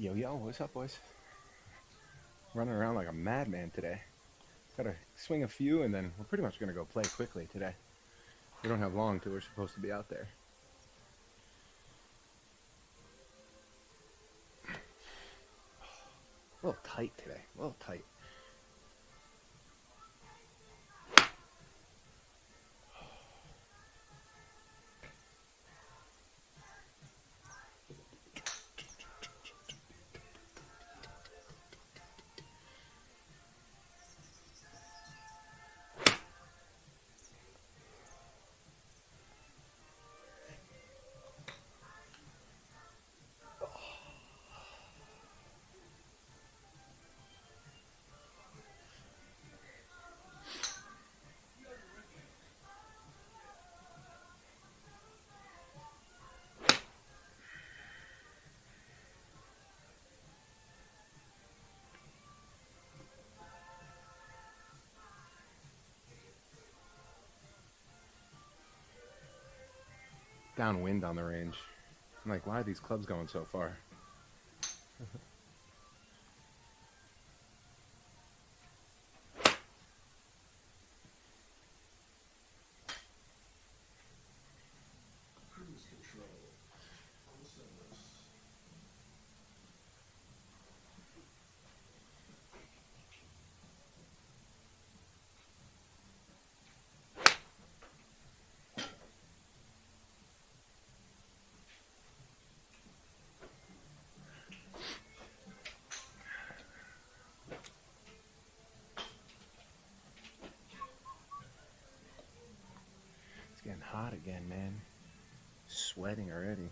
Yo, yo, what's up, boys? Running around like a madman today. Gotta swing a few, and then we're pretty much gonna go play quickly today. We don't have long till we're supposed to be out there. A little tight today, a little tight. Downwind on the range. I'm like, why are these clubs going so far? It's getting hot again, man. Sweating already.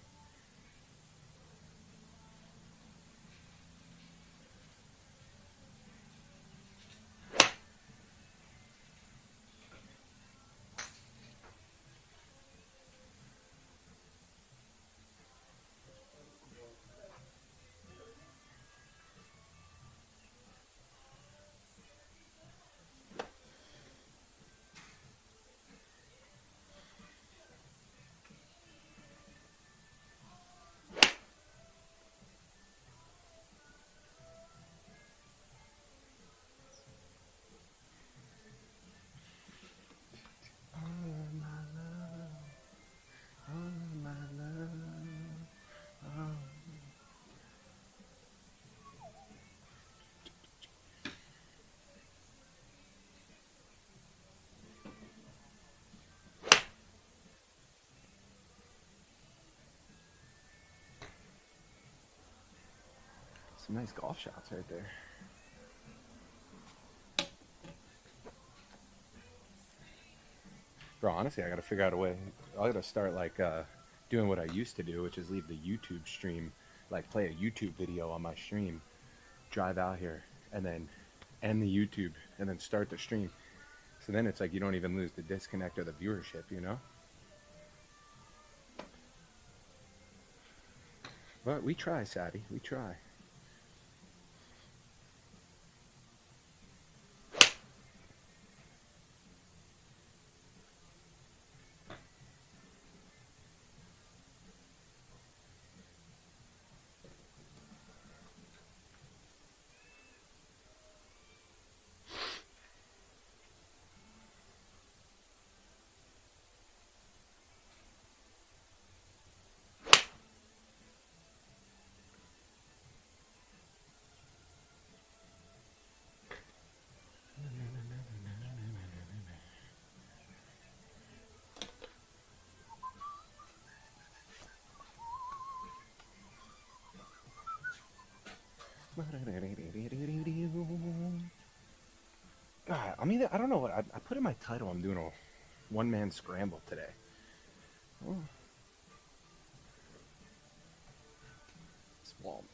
Some nice golf shots right there. Bro, honestly, I gotta figure out a way. I gotta start like doing what I used to do, which is leave the YouTube stream, like play a YouTube video on my stream, drive out here, and then end the YouTube, and then start the stream. So then it's like you don't even lose the disconnect or the viewership, you know? But we try, Sadie, we try. God, I mean, I don't know what I put in my title. I'm doing a one-man scramble today. Oh. Small.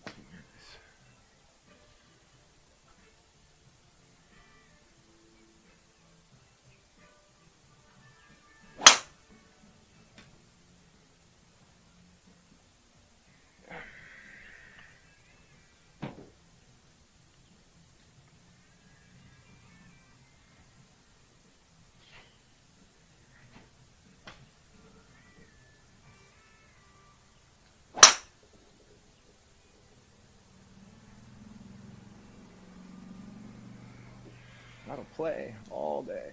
That'll play all day.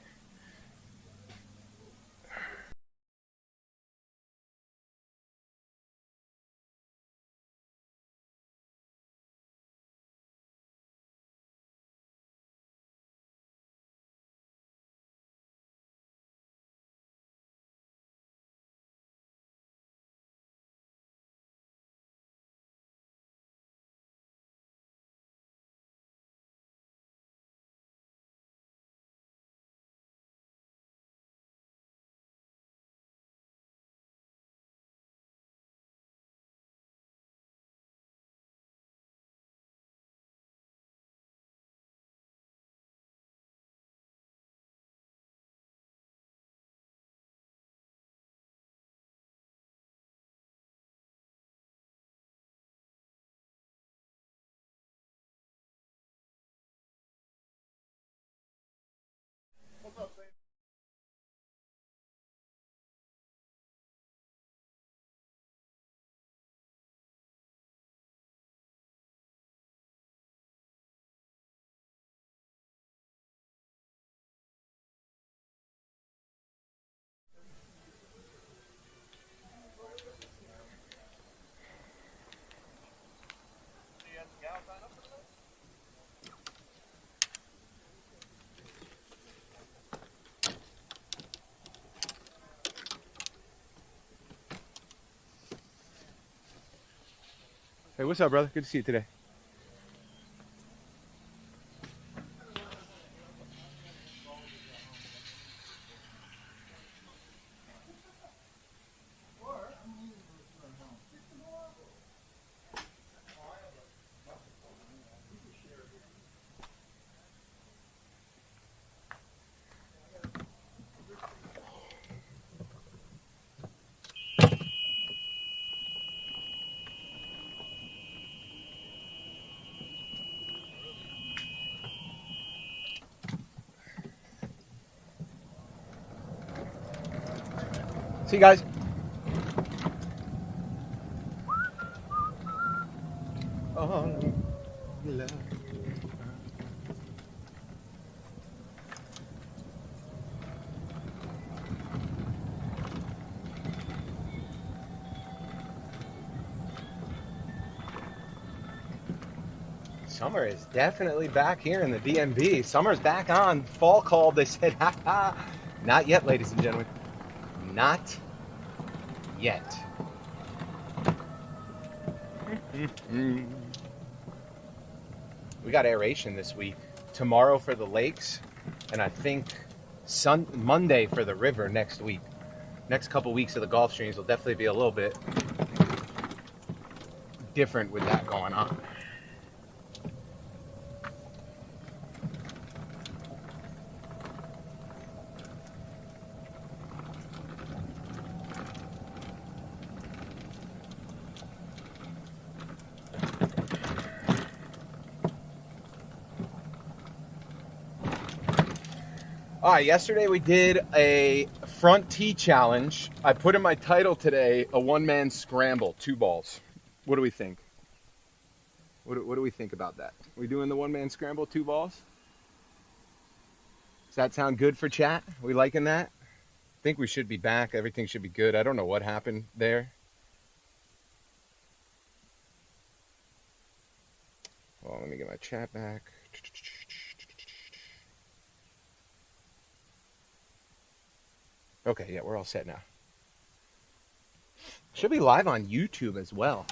Hey, what's up, brother? Good to see you today. See you guys. Oh, love. Summer is definitely back here in the DMV. Summer's back on. Fall called. They said, ha ha. Not yet, ladies and gentlemen. Not yet. We got aeration this week. Tomorrow for the lakes, and I think Monday for the river next week. Next couple weeks of the Gulf Streams will definitely be a little bit different with that going on. All right, yesterday we did a front tee challenge. I put in my title today, a one-man scramble, 2 balls. What do we think? What do we think about that? We doing the one-man scramble, 2 balls? Does that sound good for chat? We liking that? I think we should be back. Everything should be good. I don't know what happened there. Well, let me get my chat back. Okay, yeah, we're all set now. Should be live on YouTube as well.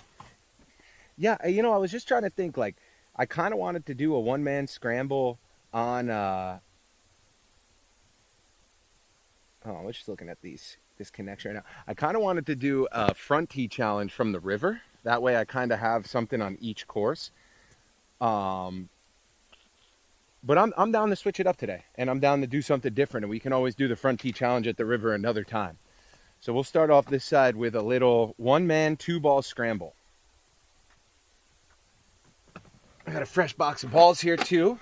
Yeah, I was just trying to think, like, I kind of wanted to do a one-man scramble on, oh, we're just looking at this connection right now. I kind of wanted to do a front tee challenge from the river. That way I kind of have something on each course. But I'm down to switch it up today, and I'm down to do something different, and we can always do the front tee challenge at the river another time. So we'll start off this side with a little one-man, 2-ball scramble. I got a fresh box of balls here, too.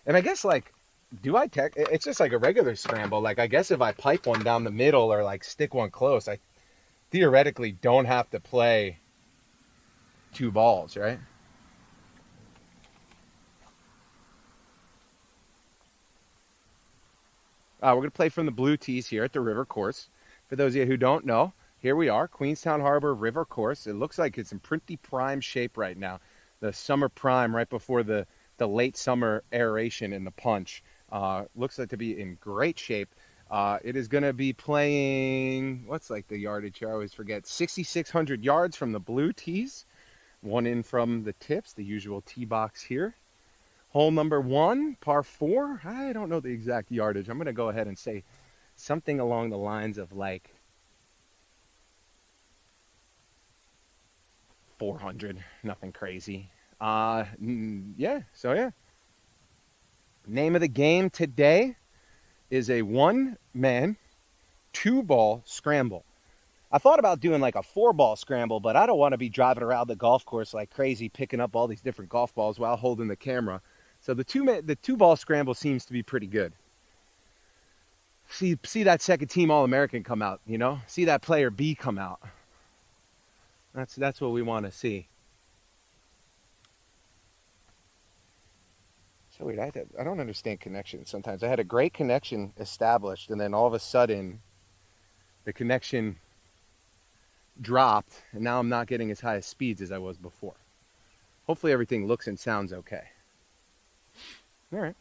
And I guess, like, it's just like a regular scramble. Like, I guess if I pipe one down the middle or, like, stick one close, I theoretically don't have to play 2 balls, right? We're going to play from the blue tees here at the river course. For those of you who don't know, here we are, Queenstown Harbor River Course. It looks like it's in pretty prime shape right now. The summer prime right before the late summer aeration in the punch. Looks like to be in great shape. It is going to be playing, what's like the yardage here? I always forget. 6,600 yards from the blue tees. One in from the tips, the usual tee box here. Hole number 1, par 4. I don't know the exact yardage. I'm going to go ahead and say something along the lines of like 400. Nothing crazy. Yeah. Name of the game today is a 1-man, 2-ball scramble. I thought about doing like a 4-ball scramble, but I don't want to be driving around the golf course like crazy, picking up all these different golf balls while holding the camera. So the 2-ball scramble seems to be pretty good. See that second team All-American come out, you know? See that player B come out. That's what we want to see. So weird. I don't understand connections sometimes. I had a great connection established, and then all of a sudden the connection dropped, and now I'm not getting as high as speeds as I was before. Hopefully everything looks and sounds okay. All right.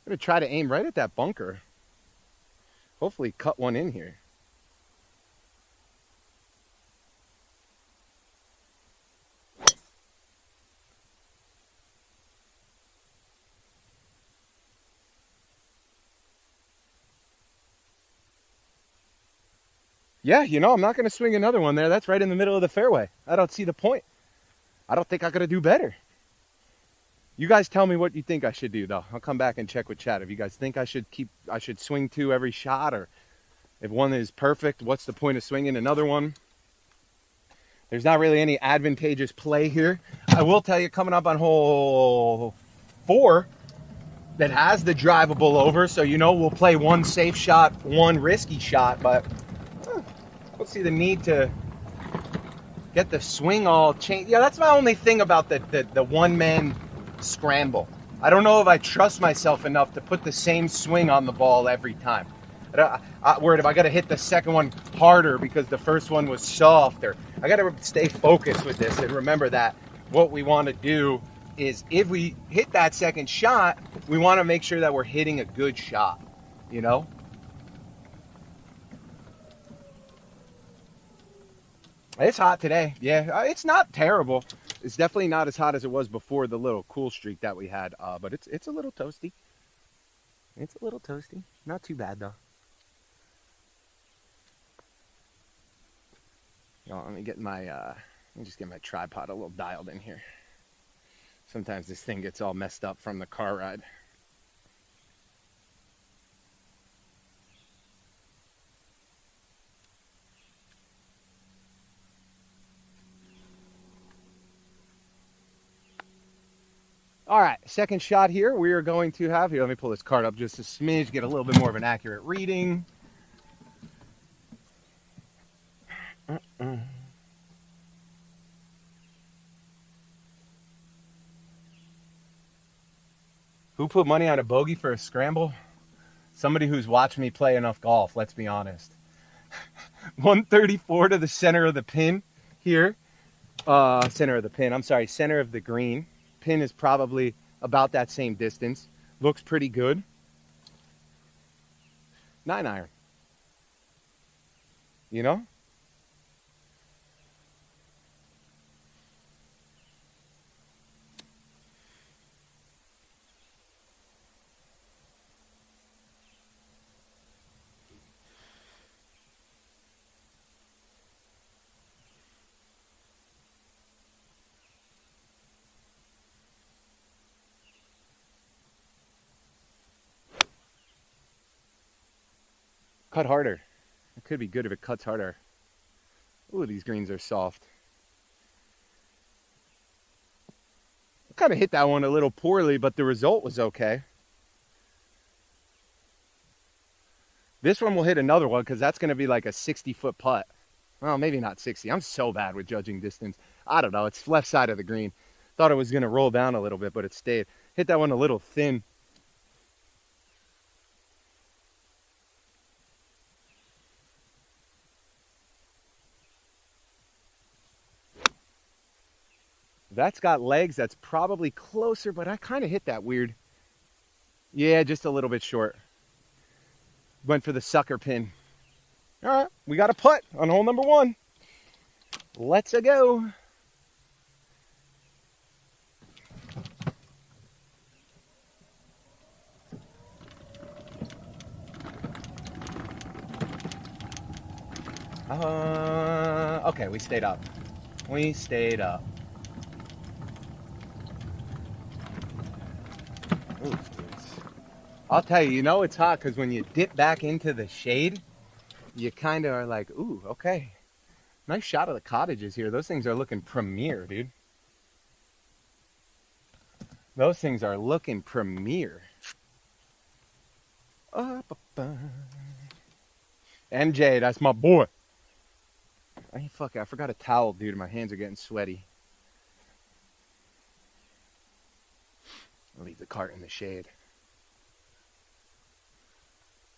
I'm going to try to aim right at that bunker. Hopefully cut one in here. Yeah, you know, I'm not going to swing another one there. That's right in the middle of the fairway. I don't see the point. I don't think I got to do better. You guys tell me what you think I should do, though. I'll come back and check with chat. If you guys think I should swing 2 every shot, or if one is perfect, what's the point of swinging another one? There's not really any advantageous play here. I will tell you, coming up on hole 4, that has the drivable over, so you know we'll play 1 safe shot, 1 risky shot, but I don't see the need to get the swing all changed. Yeah, that's my only thing about the 1-man scramble. I don't know if I trust myself enough to put the same swing on the ball every time. Worried if I got to hit the second one harder because the first one was softer. I got to stay focused with this and remember that what we want to do is if we hit that second shot, we want to make sure that we're hitting a good shot, you know? It's hot today. Yeah, it's not terrible. It's definitely not as hot as it was before the little cool streak that we had, but it's a little toasty. It's a little toasty. Not too bad, though. You know, let me just get my tripod a little dialed in here. Sometimes this thing gets all messed up from the car ride. All right, second shot here. We are going to have here. Let me pull this card up just a smidge, get a little bit more of an accurate reading. Who put money on a bogey for a scramble? Somebody who's watched me play enough golf, let's be honest. 134 to the center of the pin here. Center of the green. Pin is probably about that same distance. Looks pretty good. 9-iron. You know? Cut harder. It could be good if it cuts harder. Ooh, these greens are soft. I kind of hit that one a little poorly, but the result was okay. This one will hit another one because that's going to be like a 60-foot putt. Well, maybe not 60. I'm so bad with judging distance. I don't know. It's left side of the green. Thought it was going to roll down a little bit, but it stayed. Hit that one a little thin. That's got legs. That's probably closer, but I kind of hit that weird. Yeah, just a little bit short. Went for the sucker pin. All right, we got a putt on hole number 1. Let's go. Okay, we stayed up. We stayed up. Ooh, I'll tell you, you know it's hot because when you dip back into the shade, you kind of are like, ooh, okay. Nice shot of the cottages here. Those things are looking premier, dude. Those things are looking premier. MJ, that's my boy. Hey, fuck it, I forgot a towel, dude. My hands are getting sweaty. I'll leave the cart in the shade.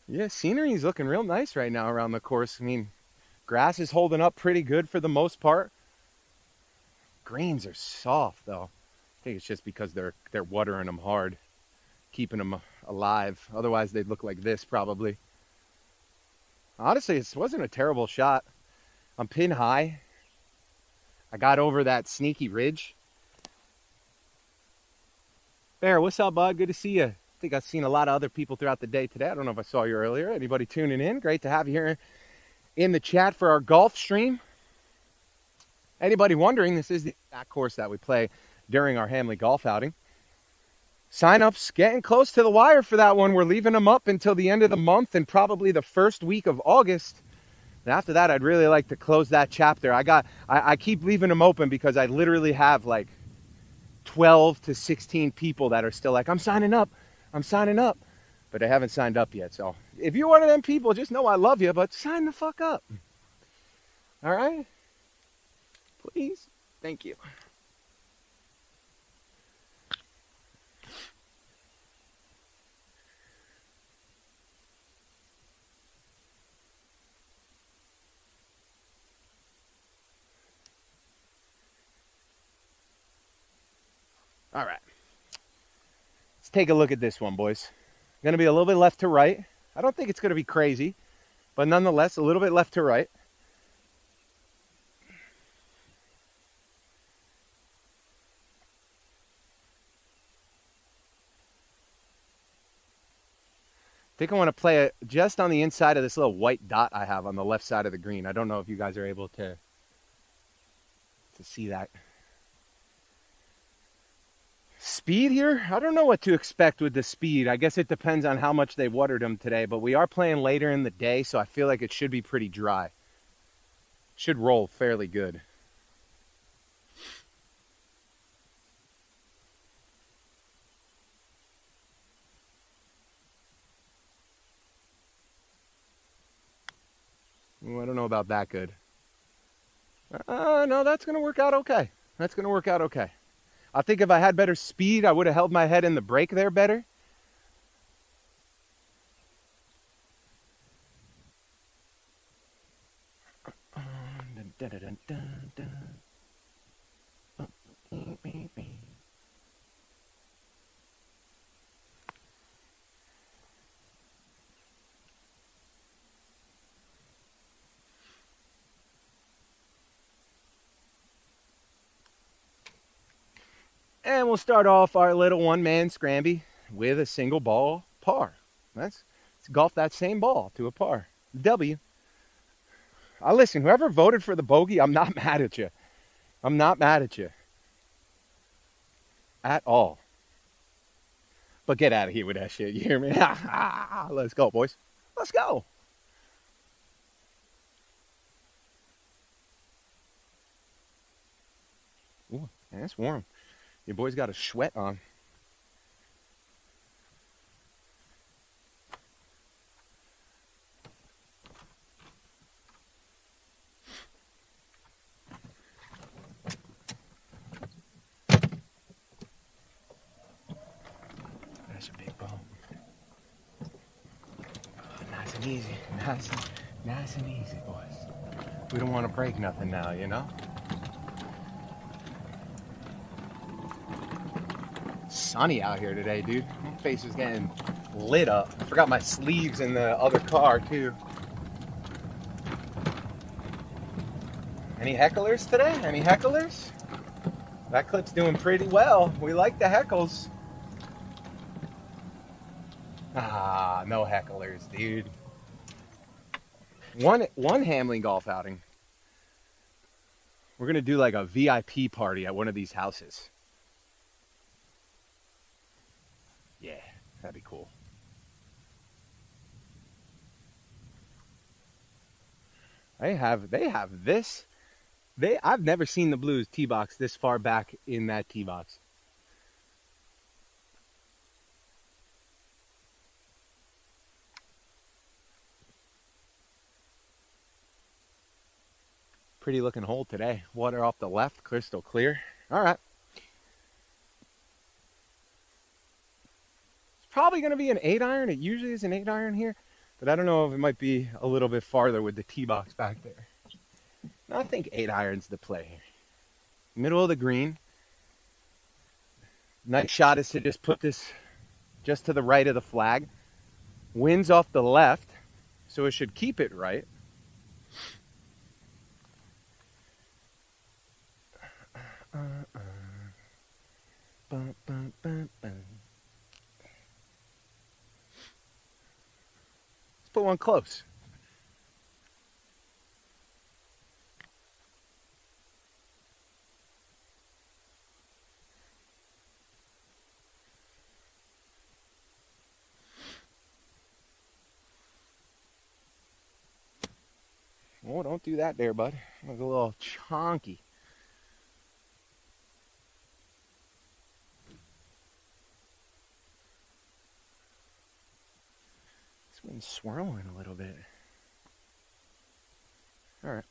Yeah, scenery's looking real nice right now around the course. I mean, grass is holding up pretty good for the most part. Greens are soft, though. I think it's just because they're watering them hard, keeping them alive. Otherwise, they'd look like this, probably. Honestly, it wasn't a terrible shot. I'm pin high. I got over that sneaky ridge. Bear, what's up, bud? Good to see you. I think I've seen a lot of other people throughout the day today. I don't know if I saw you earlier. Anybody tuning in? Great to have you here in the chat for our golf stream. Anybody wondering, this is the exact course that we play during our Hamley golf outing. Sign-ups getting close to the wire for that one. We're leaving them up until the end of the month and probably the first week of August. And after that, I'd really like to close that chapter. I keep leaving them open because I literally have like 12 to 16 people that are still like, I'm signing up. But they haven't signed up yet. So if you're one of them people, just know I love you, but sign the fuck up. All right? Please. Thank you. All right. Let's take a look at this one, boys. Going to be a little bit left to right. I don't think it's going to be crazy, but nonetheless, a little bit left to right. I think I want to play it just on the inside of this little white dot I have on the left side of the green. I don't know if you guys are able to see that. Speed here? I don't know what to expect with the speed. I guess it depends on how much they watered them today, but we are playing later in the day, so I feel like it should be pretty dry. Should roll fairly good. Ooh, I don't know about that good. No, that's going to work out okay. That's going to work out okay. I think if I had better speed, I would have held my head in the brake there better. And we'll start off our little one-man scramby with a single ball par. Let's golf that same ball to a par. W. Listen, whoever voted for the bogey, I'm not mad at you. I'm not mad at you. At all. But get out of here with that shit. You hear me? Let's go, boys. Let's go. Ooh, man, it's warm. Your boy's got a sweat on. easy. Nice and easy, boys. We don't want to break nothing now, you know? Sunny out here today, dude. My face is getting lit up. I forgot my sleeves in the other car, too. Any hecklers today? Any hecklers? That clip's doing pretty well. We like the heckles. Ah, no hecklers, dude. One Hamlin golf outing. We're gonna do like a VIP party at one of these houses. Yeah, that'd be cool. They have this. I've never seen the Blues tee box this far back in that tee box. Pretty looking hole today. Water off the left, crystal clear. All right. It's probably going to be an 8-iron. It usually is an 8-iron here, but I don't know if it might be a little bit farther with the tee box back there. I think 8-iron's the play here. Middle of the green. Nice shot is to just put this just to the right of the flag. Wind's off the left, so it should keep it right. Let's put one close. Oh, don't do that there, bud. Look a little chonky. This wind's swirling a little bit. All right.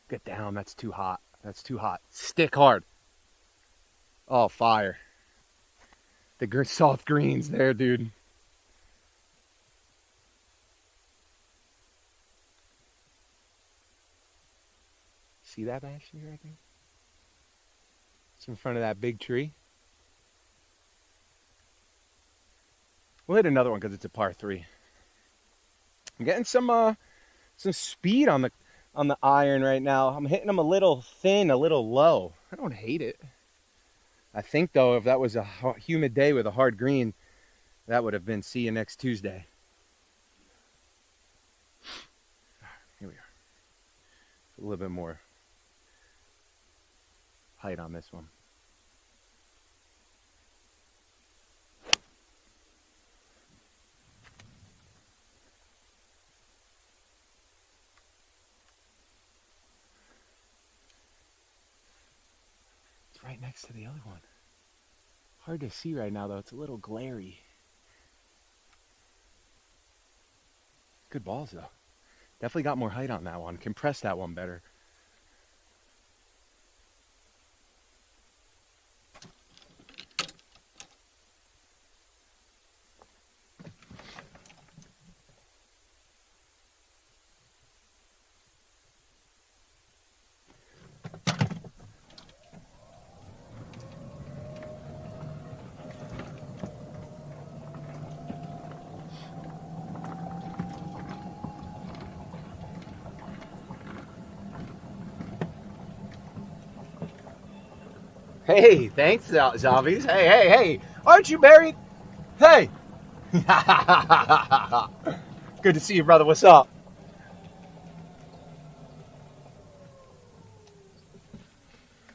Get down. That's too hot. That's too hot. Stick hard. Oh, fire. The soft greens there, dude. See that Ashley right there? It's in front of that big tree. We'll hit another one because it's a par 3. I'm getting some speed on the iron right now. I'm hitting them a little thin, a little low. I don't hate it. I think, though, if that was a humid day with a hard green, that would have been see you next Tuesday. Here we are. A little bit more height on this one. It's right next to the other one. Hard to see right now, though. It's a little glary. Good balls, though. Definitely got more height on that one. Compressed that one better. Hey, thanks, zombies. Hey. Aren't you married? Hey. Good to see you, brother. What's up?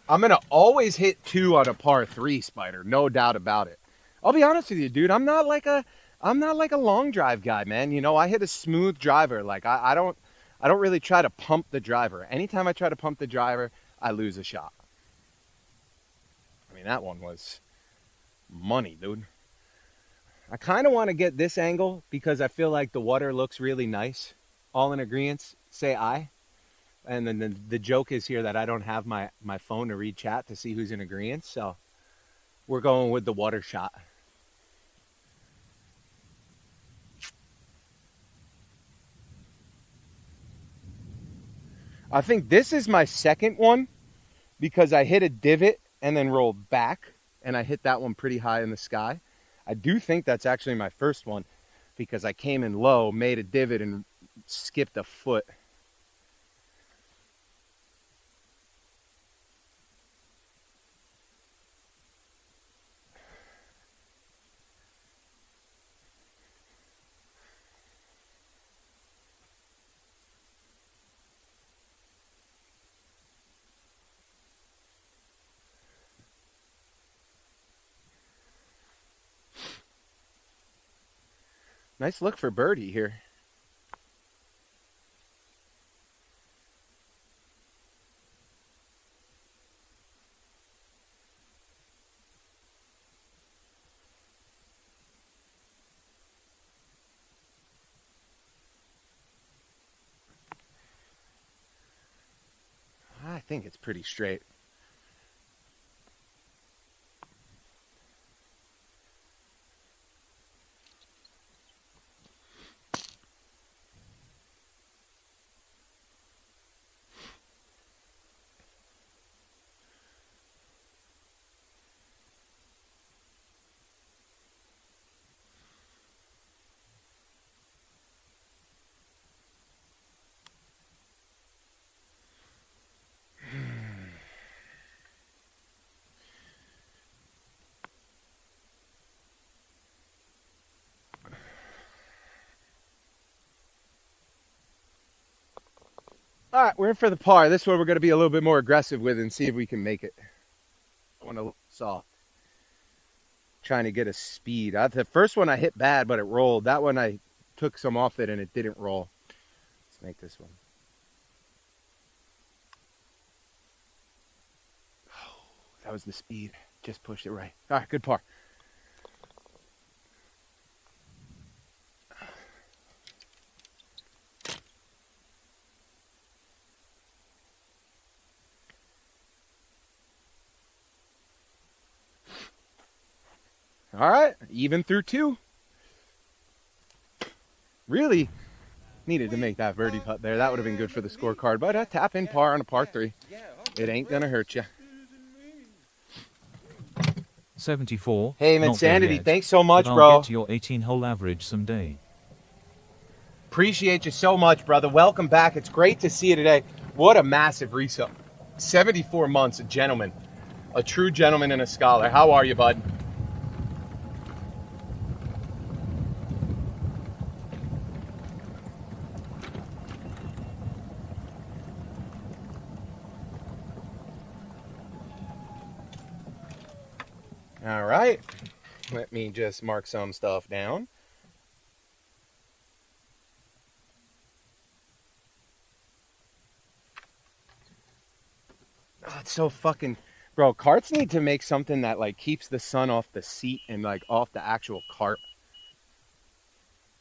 I'm going to always hit 2 on a par 3, Spider. No doubt about it. I'll be honest with you, dude. I'm not like a long drive guy, man. You know, I hit a smooth driver. Like, I don't really try to pump the driver. Anytime I try to pump the driver, I lose a shot. I mean, that one was money, dude. I kind of want to get this angle because I feel like the water looks really nice. All in agreement, say aye. And then the joke is here that I don't have my phone to read chat to see who's in agreement. So we're going with the water shot. I think this is my second one because I hit a divot and then rolled back, and I hit that one pretty high in the sky. I do think that's actually my first one because I came in low, made a divot, and skipped a foot. Nice look for birdie here. I think it's pretty straight. All right, we're in for the par. This one we're going to be a little bit more aggressive with and see if we can make it. I want to soft. Trying to get a speed. The first one I hit bad, but it rolled. That one I took some off it and it didn't roll. Let's make this one. Oh, that was the speed. Just pushed it right. All right, good par. All right, even through two. Really needed to make that birdie putt there. That would have been good for the scorecard, but a tap in par on a par 3. It ain't gonna hurt you. 74. Hey, Insanity, thanks so much, bro. I'll get to your 18-hole average someday. Appreciate you so much, brother. Welcome back. It's great to see you today. What a massive resale. 74 months, a gentleman. A true gentleman and a scholar. How are you, bud? All right, let me just mark some stuff down. Oh, it's so fucking, bro, carts need to make something that like keeps the sun off the seat and like off the actual cart.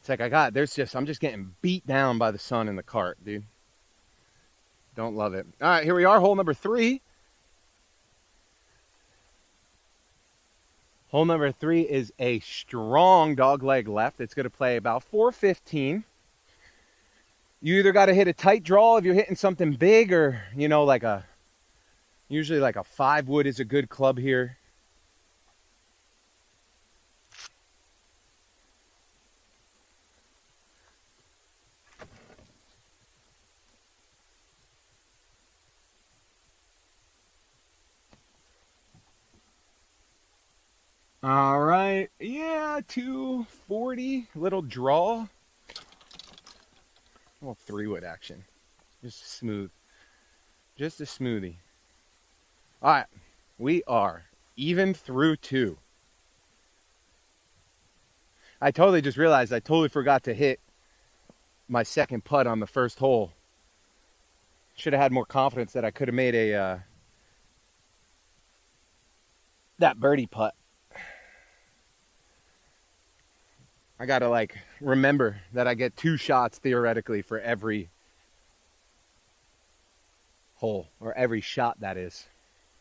It's like I'm just getting beat down by the sun in the cart, dude. Don't love it. All right, here we are, hole number 3. Hole number 3 is a strong dog leg left. It's going to play about 415. You either got to hit a tight draw if you're hitting something big, or, you know, usually like a 5 wood is a good club here. All right, yeah, 240, little draw. Well, 3 wood action. Just smooth. Just a smoothie. All right, we are even through 2. I totally just realized I totally forgot to hit my second putt on the first hole. Should have had more confidence that I could have made that birdie putt. I gotta like remember that I get 2 shots theoretically for every hole, or every shot that is.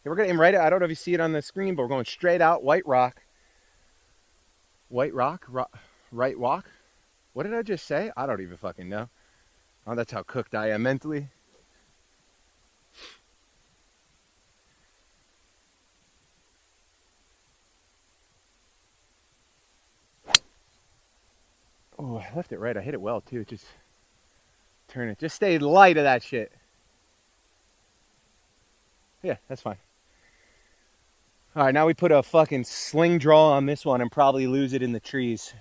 Okay, we're going to aim right at, I don't know if you see it on the screen, but we're going straight out, white rock. White rock? Right walk? What did I just say? I don't even fucking know. Oh, that's how cooked I am mentally. Oh, I left it right. I hit it well, too. Just turn it. Just stay light of that shit. Yeah, that's fine. All right, now we put a fucking sling draw on this one and probably lose it in the trees.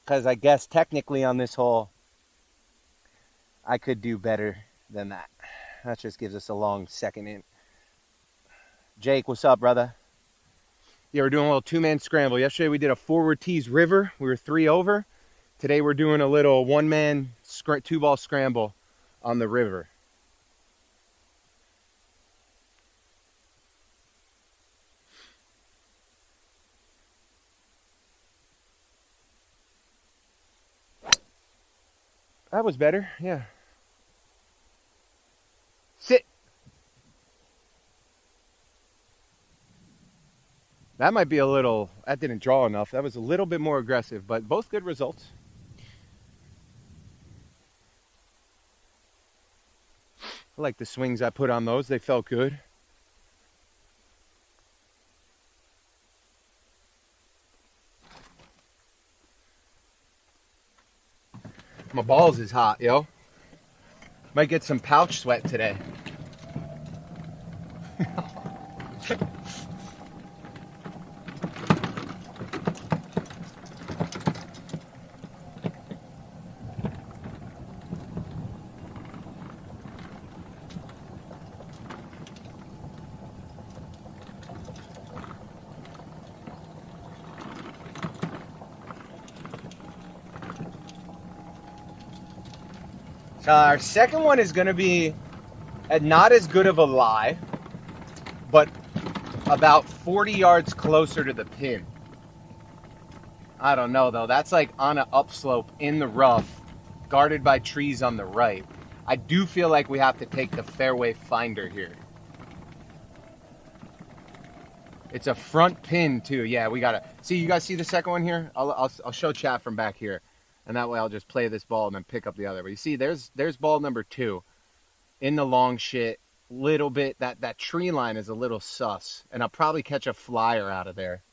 Because I guess technically on this hole, I could do better than that. That just gives us a long second in. Jake, what's up, brother? Yeah, we're doing a little two-man scramble. Yesterday we did a forward tees river. We were 3 over. Today we're doing a little one-man two-ball scramble on the river. That was better, yeah. Sit. That might be a little, that didn't draw enough. That was a little bit more aggressive, but both good results. I like the swings I put on those. They felt good. My balls is hot, yo. Might get some pouch sweat today. Our second one is going to be not as good of a lie, but about 40 yards closer to the pin. I don't know, though. That's like on an upslope in the rough, guarded by trees on the right. I do feel like we have to take the fairway finder here. It's a front pin, too. Yeah, we got to... See, you guys see the second one here? I'll show chat from back here. And that way I'll just play this ball and then pick up the other. But you see, there's ball number 2 in the long shit. Little bit, that tree line is a little sus. And I'll probably catch a flyer out of there.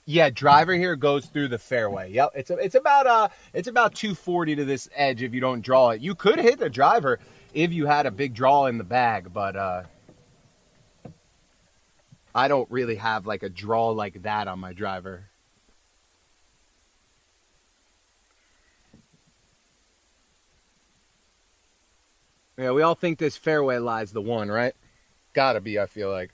Yeah, driver here goes through the fairway. Yep, it's about 240 to this edge if you don't draw it. You could hit the driver if you had a big draw in the bag, but I don't really have like a draw like that on my driver. Yeah, we all think this fairway lie's the one, right? Gotta be, I feel like.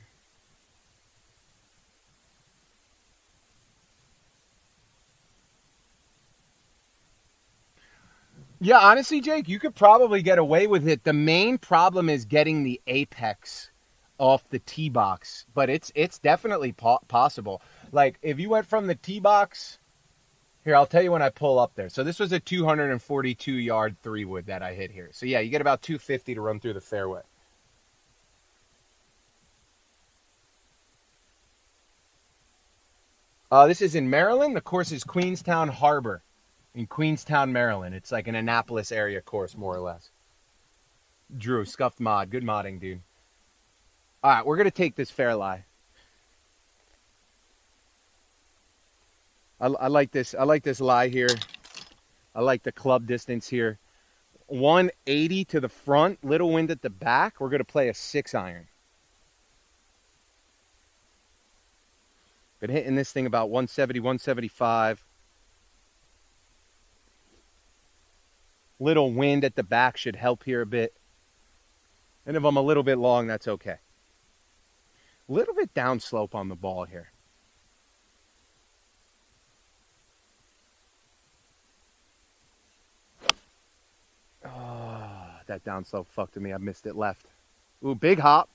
Yeah, honestly, Jake, you could probably get away with it. The main problem is getting the apex off the tee box, but it's definitely possible. Like if you went from the tee box here, I'll tell you when I pull up there. So this was a 242 yard 3-wood that I hit here. So yeah, you get about 250 to run through the fairway. This is in Maryland. The course is Queenstown Harbor in Queenstown, Maryland. It's like an Annapolis area course, more or less. Drew, scuffed mod. Good modding, dude. All right, we're going to take this fair lie. I like this. I like this lie here. I like the club distance here. 180 to the front, little wind at the back. We're going to play a 6-iron. Been hitting this thing about 170, 175. Little wind at the back should help here a bit. And if I'm a little bit long, that's okay. A little bit downslope on the ball here. Oh, that downslope fucked me. I missed it left. Ooh, big hop.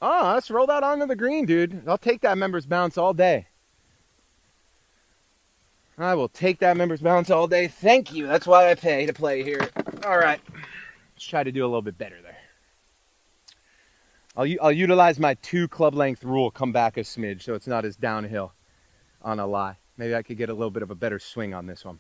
Oh, let's roll that onto the green, dude. I'll take that member's bounce all day. I will take that members balance all day. Thank you. That's why I pay to play here. All right. Let's try to do a little bit better there. I'll utilize my 2 club length rule, come back a smidge, so it's not as downhill on a lie. Maybe I could get a little bit of a better swing on this one.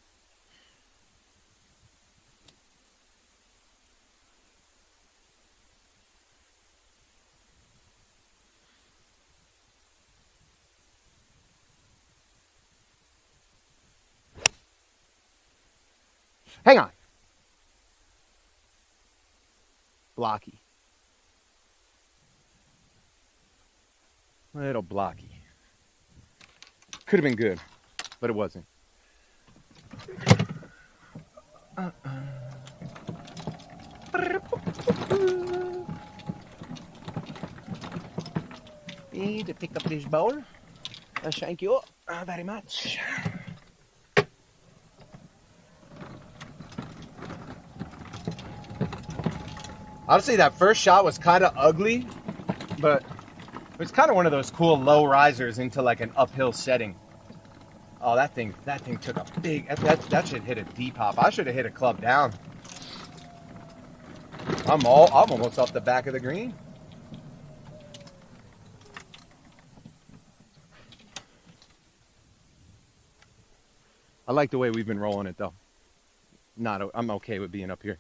Hang on. Blocky. Little blocky. Could have been good, but it wasn't. Need to pick up this bowl. Thank you very much. Honestly, that first shot was kind of ugly, but it was kind of one of those cool low risers into like an uphill setting. Oh, that thing took a big, that should hit a deep hop. I should have hit a club down. I'm almost off the back of the green. I like the way we've been rolling it though. I'm okay with being up here.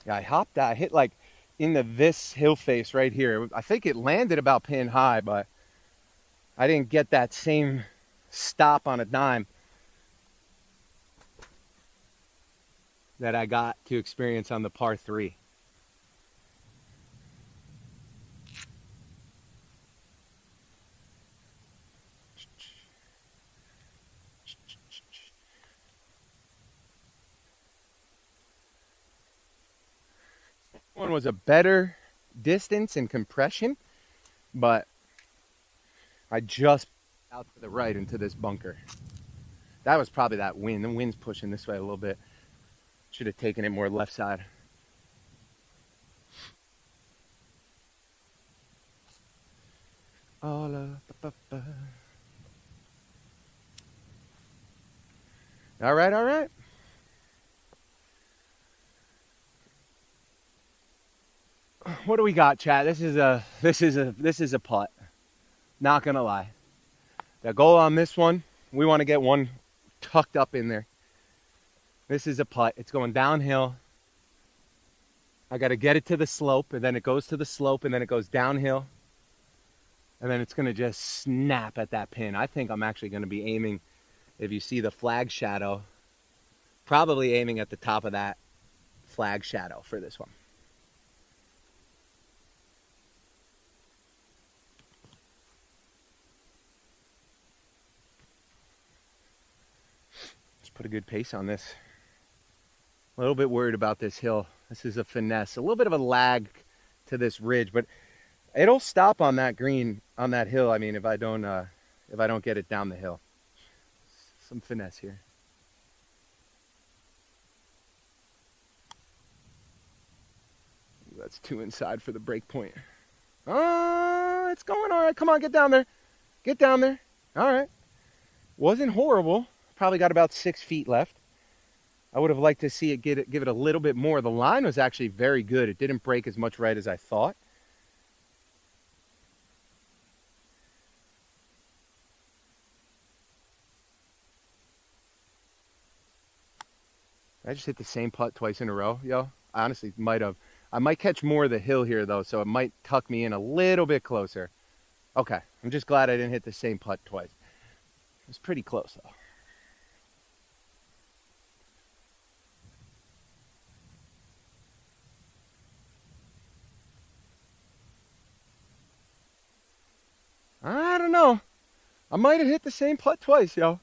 Yeah, I hit like into this hill face right here. I think it landed about pin high, but I didn't get that same stop on a dime that I got to experience on the par 3. One was a better distance and compression, but I just out to the right into this bunker. That was probably that wind. The wind's pushing this way a little bit. Should have taken it more left side. All right, all right. What do we got, chat? This is a putt. Not gonna lie. The goal on this one, we want to get one tucked up in there. This is a putt. It's going downhill. I got to get it to the slope, and then it goes to the slope, and then it goes downhill. And then it's going to just snap at that pin. I think I'm actually going to be aiming, if you see the flag shadow, probably aiming at the top of that flag shadow for this one. Let's put a good pace on this. A little bit worried about this hill. This is a finesse. A little bit of a lag to this ridge, but it'll stop on that green, on that hill. I mean, if I don't get it down the hill. Some finesse here. That's 2 inside for the break point. Oh, it's going all right. Come on, get down there. Get down there. All right. Wasn't horrible. Probably got about 6 feet left. I would have liked to see it give it a little bit more. The line was actually very good. It didn't break as much right as I thought. I just hit the same putt twice in a row, yo. I honestly might have. I might catch more of the hill here, though, so it might tuck me in a little bit closer. Okay, I'm just glad I didn't hit the same putt twice. It was pretty close, though. I don't know. I might have hit the same putt twice, yo.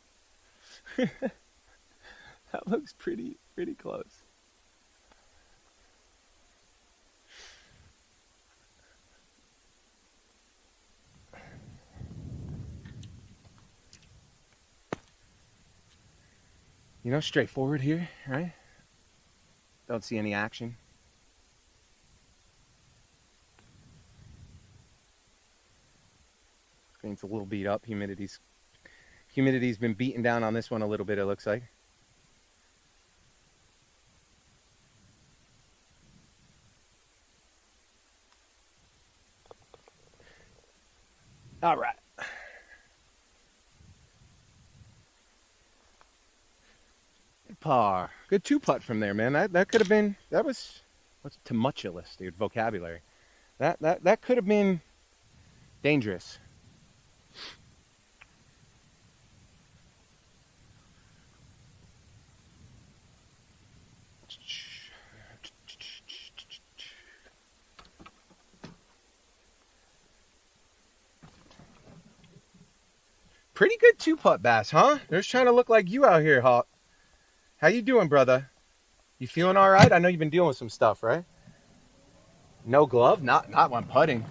That looks pretty close. You know, straightforward here, right? Don't see any action. Paint's a little beat up. Humidity's been beaten down on this one a little bit, it looks like. All right. Good par. Good two putt from there, man. That could have been, that was, what's tumultuous, dude, vocabulary. That could have been dangerous. Pretty good two-putt bass, huh? They're just trying to look like you out here, Hawk. How you doing, brother? You feeling all right? I know you've been dealing with some stuff, right? No glove? Not when putting.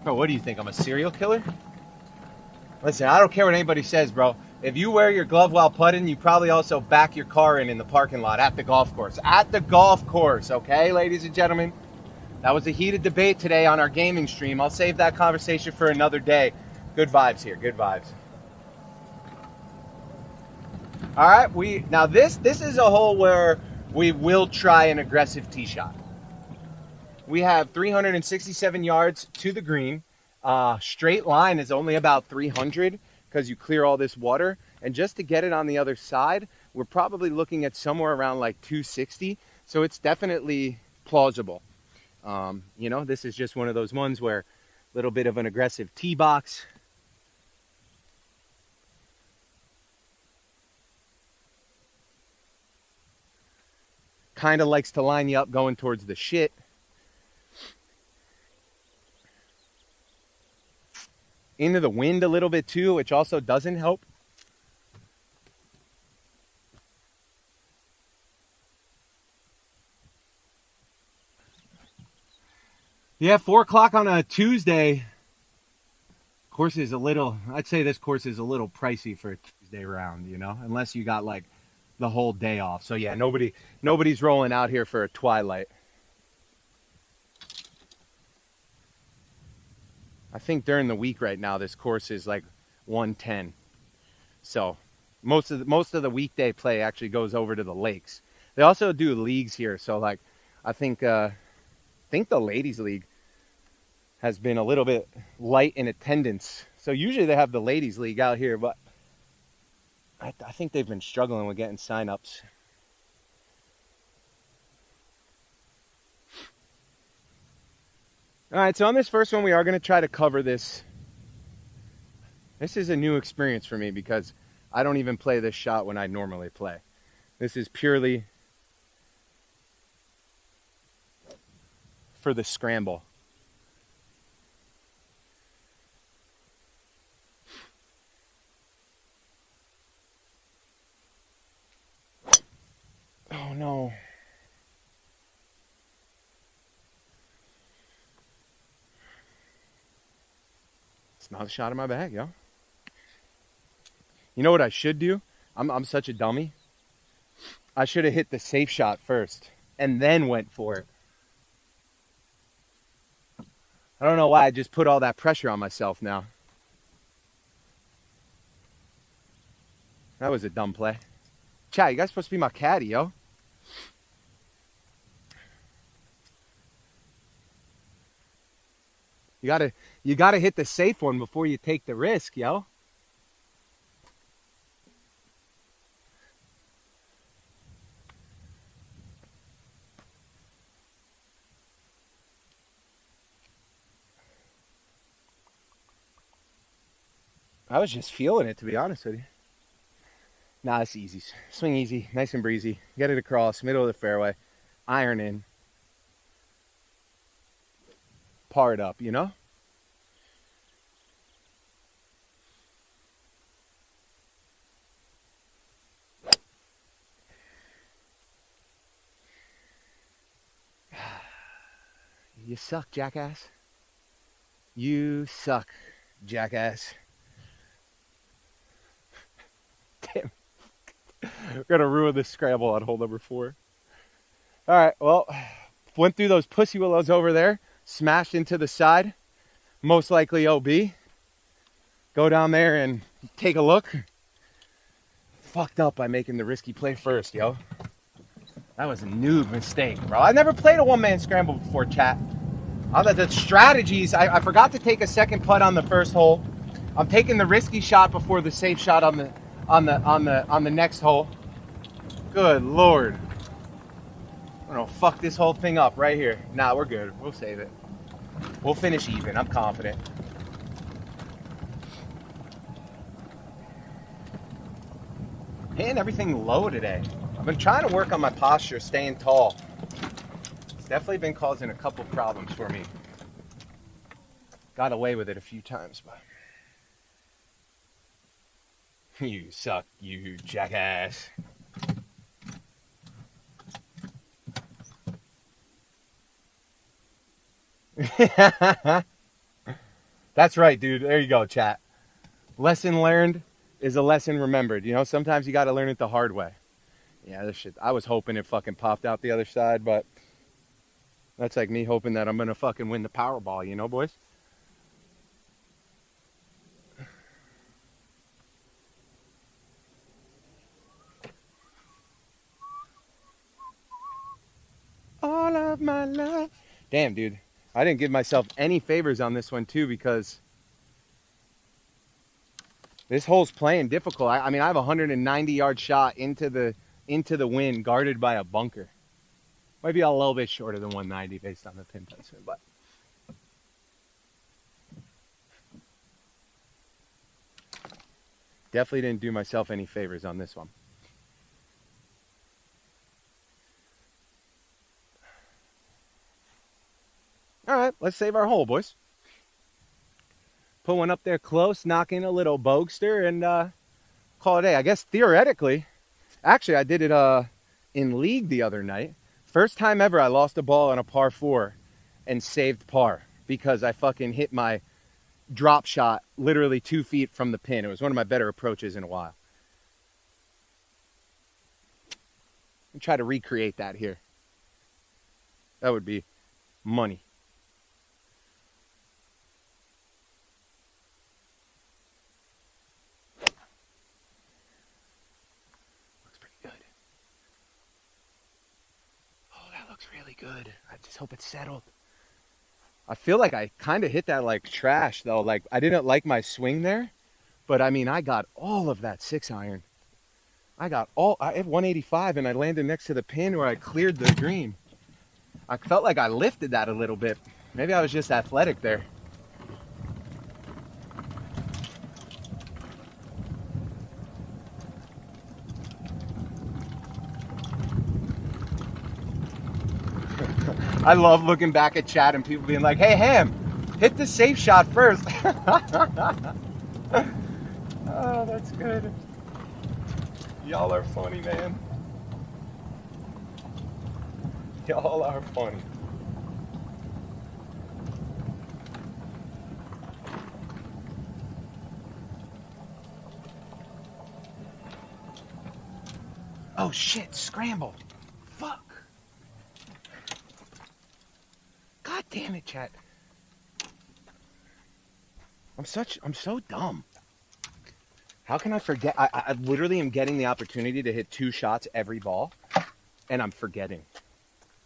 Bro, what do you think? I'm a serial killer? Listen, I don't care what anybody says, bro. If you wear your glove while putting, you probably also back your car in the parking lot at the golf course. At the golf course, okay, ladies and gentlemen? That was a heated debate today on our gaming stream. I'll save that conversation for another day. Good vibes here, good vibes. All right, now this is a hole where we will try an aggressive tee shot. We have 367 yards to the green. Straight line is only about 300 because you clear all this water. And just to get it on the other side, we're probably looking at somewhere around like 260. So it's definitely plausible. You know, this is just one of those ones where a little bit of an aggressive tee box. Kind of likes to line you up going towards the shit. Into the wind a little bit too, which also doesn't help. Yeah, 4 o'clock on a Tuesday. Course is a little, I'd say this course is a little pricey for a Tuesday round, you know, unless you got like the whole day off. So yeah, nobody's rolling out here for a twilight. I think during the week right now, this course is like 110. So most of the weekday play actually goes over to the lakes. They also do leagues here. So like, I think the ladies league has been a little bit light in attendance. So usually they have the ladies league out here, but I think they've been struggling with getting signups. All right, so on this first one, we are going to try to cover this. This is a new experience for me because I don't even play this shot when I normally play. This is purely for the scramble. Oh no. It's not a shot in my bag, yo. You know what I should do? I'm such a dummy. I should have hit the safe shot first and then went for it. I don't know why I just put all that pressure on myself now. That was a dumb play. Chat, you guys supposed to be my caddy, yo. You gotta hit the safe one before you take the risk, yo. I was just feeling it, to be honest with you. Nah, it's easy. Swing easy, nice and breezy. Get it across, middle of the fairway. Iron in. Par it up, you know? You suck, jackass. You suck, jackass. Damn. We're going to ruin this scramble on hole number 4. All right, well, went through those pussy willows over there, smashed into the side, most likely OB. go down there and take a look. Fucked up by making the risky play first, yo. That was a noob mistake, bro. I've never played a one-man scramble before, chat. The strategies, I forgot to take a second putt on the first hole. I'm taking the risky shot before the safe shot on the next hole. Good Lord. I'm gonna fuck this whole thing up right here. Nah, we're good. We'll save it. We'll finish even. I'm confident. Hitting everything low today. I've been trying to work on my posture, staying tall. It's definitely been causing a couple problems for me. Got away with it a few times, but... You suck, you jackass. That's right, dude. There you go, chat. Lesson learned is a lesson remembered. You know, sometimes you got to learn it the hard way. Yeah, this shit. I was hoping it fucking popped out the other side, but that's like me hoping that I'm going to fucking win the Powerball, you know, boys? All of my love. Damn, dude. I didn't give myself any favors on this one, too, because this hole's playing difficult. I mean, I have a 190-yard shot into the wind, guarded by a bunker. Might be a little bit shorter than 190 based on the pin placement, but definitely didn't do myself any favors on this one. All right, let's save our hole, boys. Put one up there close, knock in a little bogster, and call it a day. I guess theoretically, actually, I did it in league the other night. First time ever I lost a ball on a par 4 and saved par because I fucking hit my drop shot literally 2 feet from the pin. It was one of my better approaches in a while. I'll try to recreate that here. That would be money. Really good. I just hope it's settled. I feel like I kind of hit that like trash though. Like I didn't like my swing there, but I mean I got all of that 6-iron. I hit 185 and I landed next to the pin where I cleared the green. I felt like I lifted that a little bit. Maybe I was just athletic there. I love looking back at chat and people being like, hey, Ham, hit the safe shot first. Oh, that's good. Y'all are funny, man. Y'all are funny. Oh, shit, scramble. Fuck. God damn it, chat. I'm so dumb. How can I forget? I literally am getting the opportunity to hit 2 shots every ball, and I'm forgetting.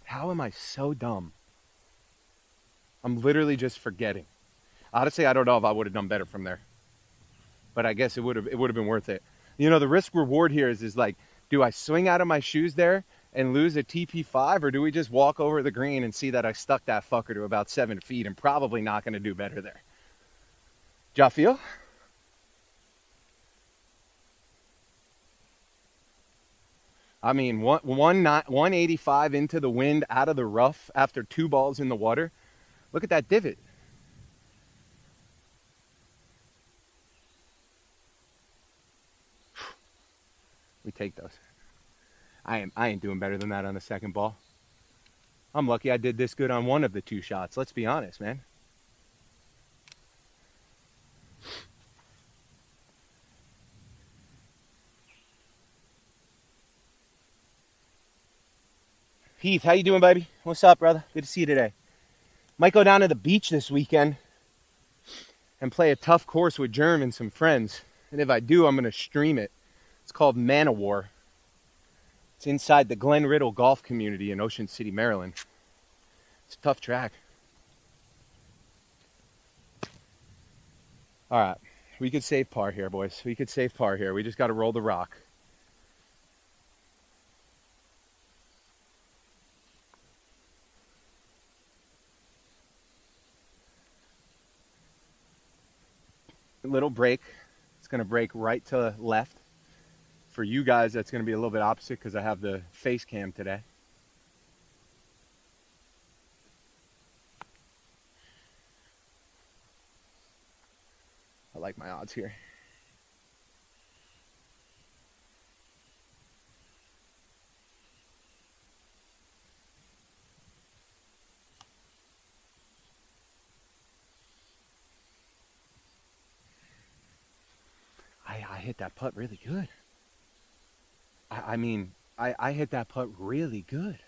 How am I so dumb? I'm literally just forgetting. Honestly, I don't know if I would have done better from there. But I guess it would have been worth it. You know, the risk reward here is like, do I swing out of my shoes there and lose a TP5, or do we just walk over the green and see that I stuck that fucker to about 7 feet and probably not going to do better there? Ja feel? I mean, 185 into the wind out of the rough after 2 balls in the water. Look at that divot. We take those. I ain't doing better than that on the second ball. I'm lucky I did this good on one of the 2 shots. Let's be honest, man. Heath, how you doing, baby? What's up, brother? Good to see you today. Might go down to the beach this weekend and play a tough course with Germ and some friends. And if I do, I'm going to stream it. It's called Man of War. It's inside the Glen Riddle golf community in Ocean City, Maryland. It's a tough track. All right, we could save par here, boys. We could save par here. We just got to roll the rock. A little break. It's going to break right to left. For you guys, that's going to be a little bit opposite because I have the face cam today. I like my odds here. I hit that putt really good. I mean, I hit that putt really good.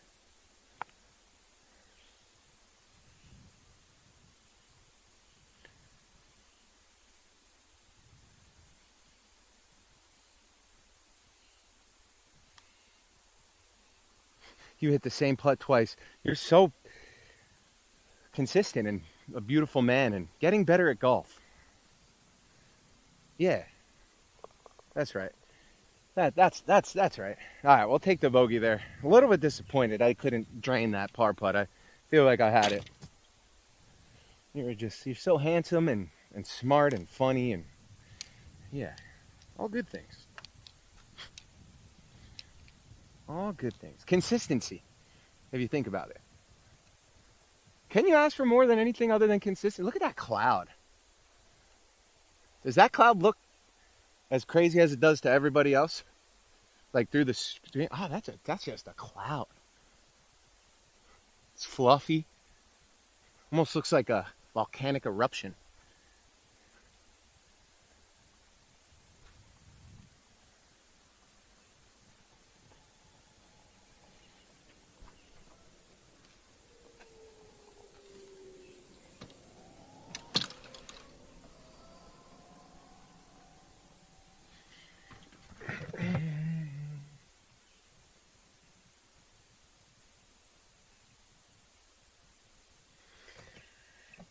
You hit the same putt twice. You're so consistent and a beautiful man and getting better at golf. Yeah, that's right. That's right. All right, we'll take the bogey there. A little bit disappointed I couldn't drain that par putt. I feel like I had it. You're so handsome and smart and funny and yeah, all good things. All good things. Consistency, if you think about it. Can you ask for more than anything other than consistency? Look at that cloud. Does that cloud look as crazy as it does to everybody else? Like through the stream? Oh, that's just a cloud. It's fluffy. Almost looks like a volcanic eruption.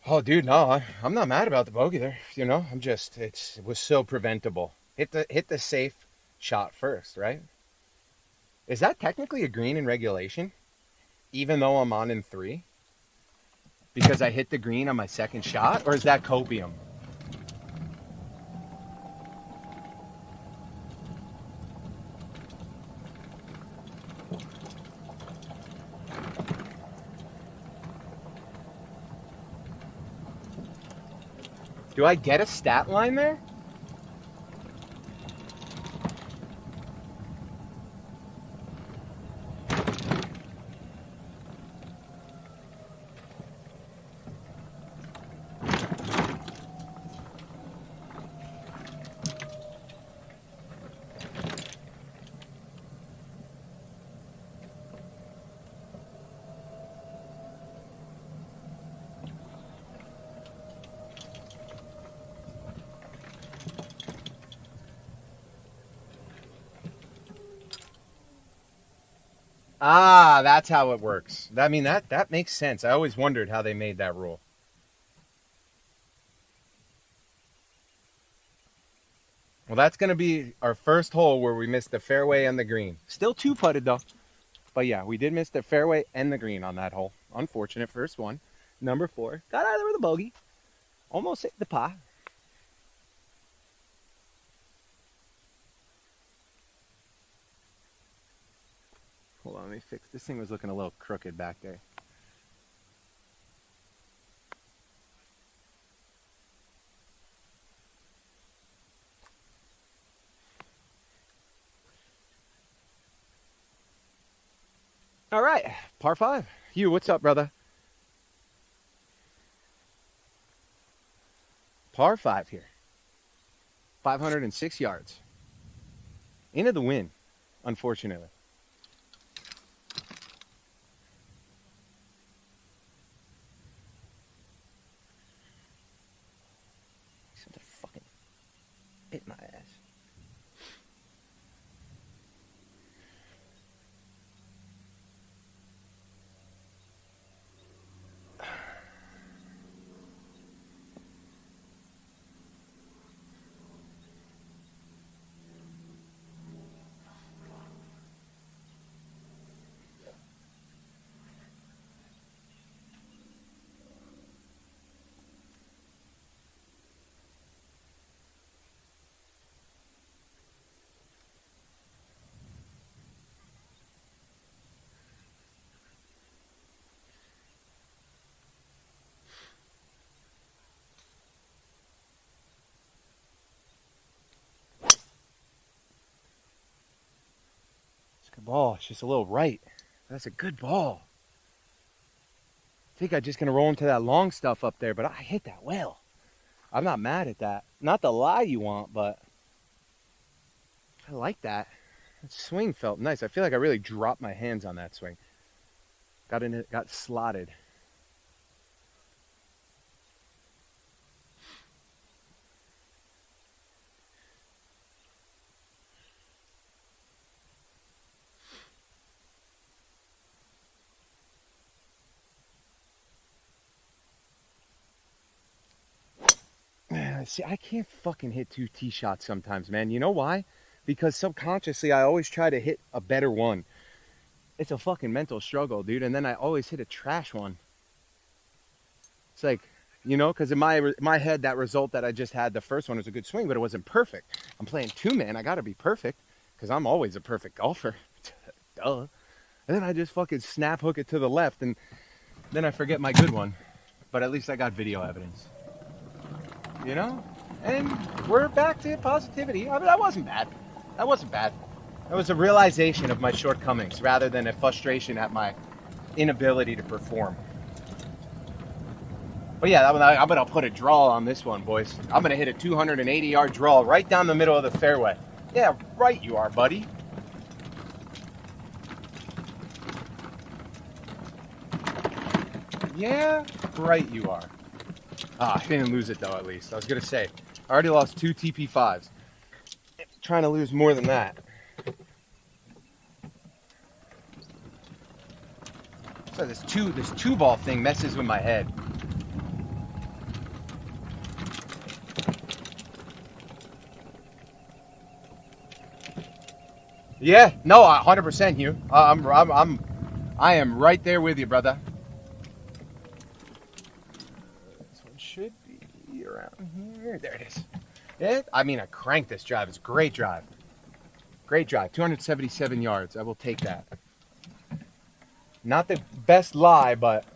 Oh, dude, no, I'm not mad about the bogey there. You know, it was so preventable. Hit the safe shot first, right? Is that technically a green in regulation? Even though I'm on in 3? Because I hit the green on my second shot? Or is that copium? Do I get a stat line there? Ah, that's how it works. I mean, that makes sense. I always wondered how they made that rule. Well, that's going to be our first hole where we missed the fairway and the green. Still 2-putted, though. But yeah, we did miss the fairway and the green on that hole. Unfortunate first one. Number 4. Got out of there with a bogey. Almost hit the par. Hold on, let me fix. This thing was looking a little crooked back there. All right, par 5. Hugh, what's up, brother? Par 5 here. 506 yards. Into the wind, unfortunately. ball. It's just a little right. That's a good ball. I think I'm just going to roll into that long stuff up there, but I hit that well. I'm not mad at that. Not the lie you want, but I like that. That swing felt nice. I feel like I really dropped my hands on that swing. Got in it, got slotted. See, I can't fucking hit 2 tee shots sometimes, man. You know why? Because subconsciously, I always try to hit a better one. It's a fucking mental struggle, dude. And then I always hit a trash one. It's like, you know, because in my head, that result that I just had, the first one was a good swing, but it wasn't perfect. I'm playing 2-man. I got to be perfect because I'm always a perfect golfer. Duh. And then I just fucking snap hook it to the left, and then I forget my good one. But at least I got video evidence. You know? And we're back to positivity. I mean, that wasn't bad. That wasn't bad. That was a realization of my shortcomings rather than a frustration at my inability to perform. But yeah, I'm going to put a draw on this one, boys. I'm going to hit a 280-yard draw right down the middle of the fairway. Yeah, right you are, buddy. Yeah, right you are. Ah, I didn't lose it, though, at least. I was going to say, I already lost 2 TP5s. I'm trying to lose more than that. So this two ball thing messes with my head. Yeah, no, 100%, Hugh. I am right there with you, brother. Should be around here. There it is. Yeah, I mean, I cranked this drive. It's a great drive. Great drive. 277 yards. I will take that. Not the best lie, but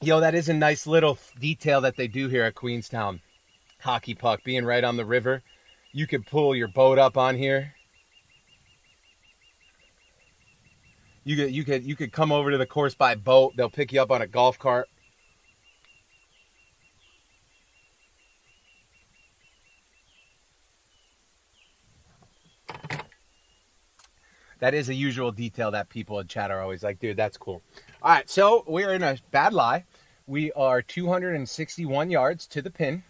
yo, that is a nice little detail that they do here at Queenstown. Hockey puck being right on the river. You could pull your boat up on here. You could come over to the course by boat. They'll pick you up on a golf cart. That is a usual detail that people in chat are always like, dude, that's cool. All right, so we're in a bad lie. We are 261 yards to the pin.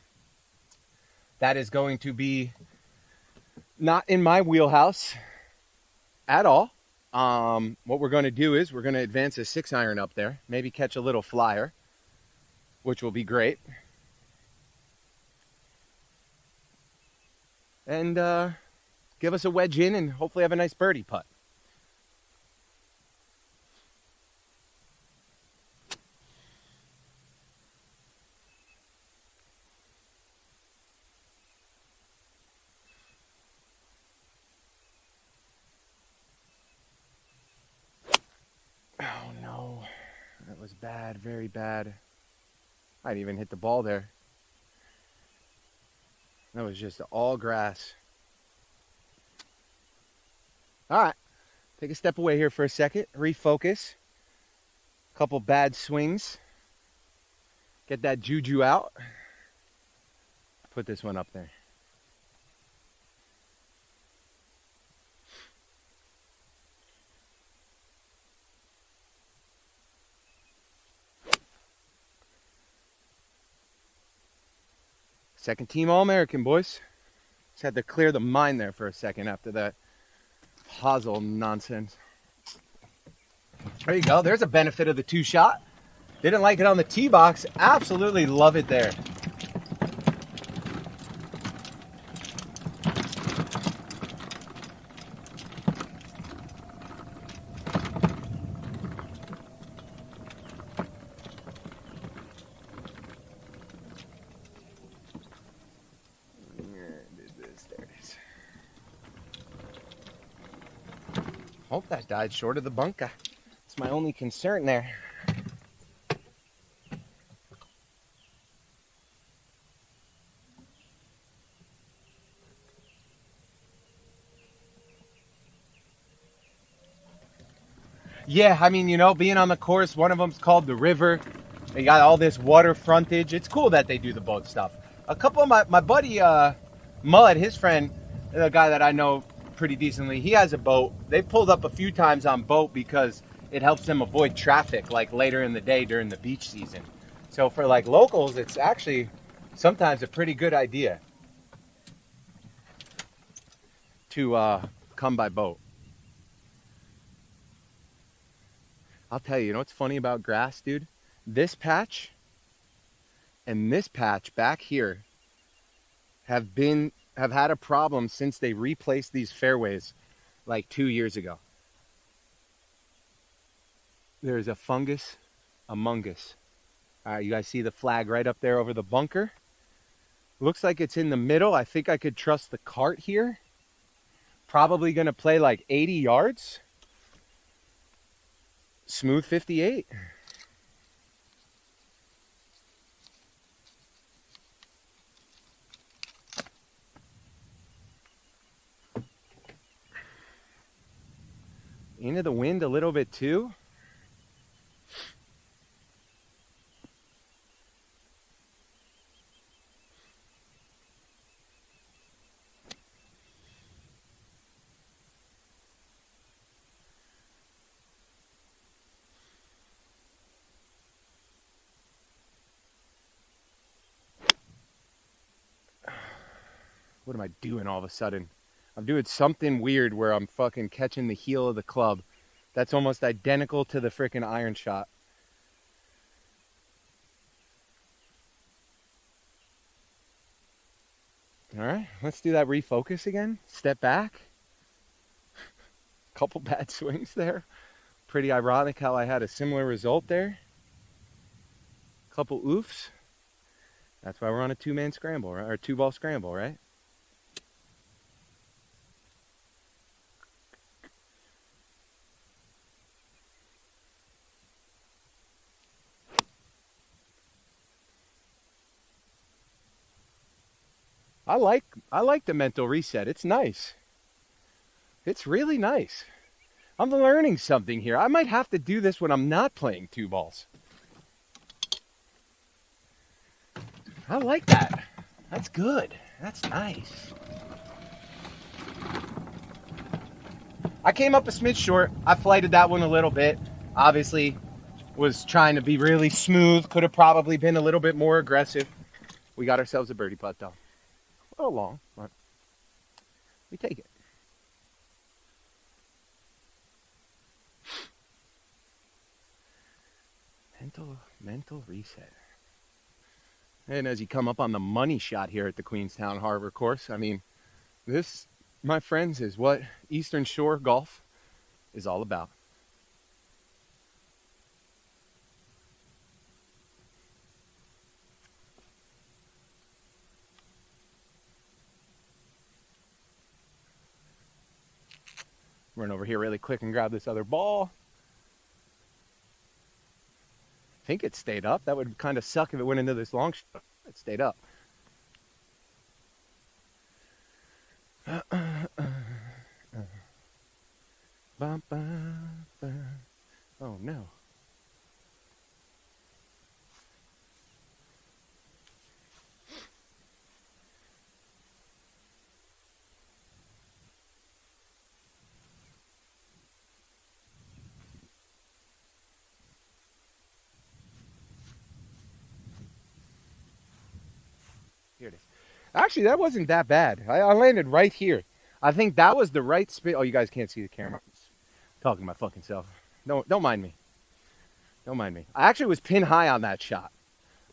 That is going to be not in my wheelhouse at all. What we're going to do is we're going to advance a 6-iron up there, maybe catch a little flyer, which will be great. And give us a wedge in and hopefully have a nice birdie putt. Oh no, that was bad, very bad. I didn't even hit the ball there. That was just all grass. All right, take a step away here for a second, refocus. Couple bad swings. Get that juju out. Put this one up there. Second team All-American, boys. Just had to clear the mind there for a second after that hosel nonsense. There you go. There's a benefit of the 2-shot. Didn't like it on the tee box. Absolutely love it there. Hope that died short of the bunker. It's my only concern there. Yeah, I mean, you know, being on the course, one of them's called the river. They got all this water frontage. It's cool that they do the boat stuff. A couple of my buddy Mud, his friend, the guy that I know pretty decently, he has a boat. They pulled up a few times on boat because it helps them avoid traffic like later in the day during the beach season. So for like locals, it's actually sometimes a pretty good idea to come by boat. I'll tell you, you know what's funny about grass, dude? This patch and this patch back here have had a problem since they replaced these fairways like 2 years ago. There's a fungus among us. All right, you guys see the flag right up there over the bunker? Looks like it's in the middle. I think I could trust the cart here. Probably gonna play like 80 yards. Smooth 58. Into the wind a little bit too. What am I doing all of a sudden? I'm doing something weird where I'm fucking catching the heel of the club. That's almost identical to the freaking iron shot. All right, let's do that refocus again. Step back. Couple bad swings there. Pretty ironic how I had a similar result there. Couple oofs. That's why we're on a two-man scramble, right? Or two-ball scramble, right? I like the mental reset. It's nice. It's really nice. I'm learning something here. I might have to do this when I'm not playing two balls. I like that. That's good. That's nice. I came up a smidge short. I flighted that one a little bit. Obviously, was trying to be really smooth. Could have probably been a little bit more aggressive. We got ourselves a birdie putt though. A little long, but we take it. Mental reset. And as you come up on the money shot here at the Queenstown Harbor course, I mean, this, my friends, is what Eastern Shore golf is all about. Run over here really quick and grab this other ball. I think it stayed up. That would kind of suck if it went into this long shot. It stayed up. Oh no. Here it is. Actually, that wasn't that bad. I landed right here. I think that was the right spin. Oh, you guys can't see the camera. I'm talking to my fucking self. Don't mind me. Don't mind me. I actually was pin high on that shot,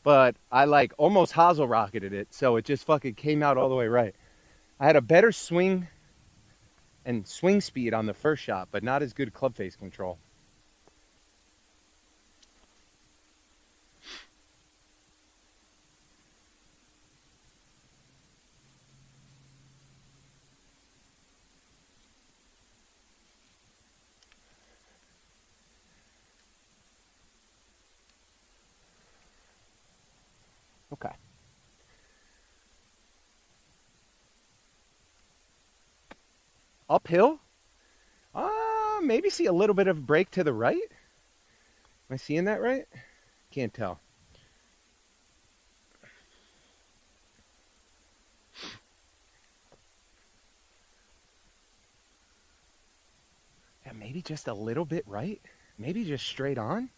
but I like almost hosel rocketed it, so it just fucking came out all the way right. I had a better swing and swing speed on the first shot, but not as good club face control. Okay. Uphill? Maybe see a little bit of break to the right. Am I seeing that right? Can't tell. Yeah, maybe just a little bit right. Maybe just straight on.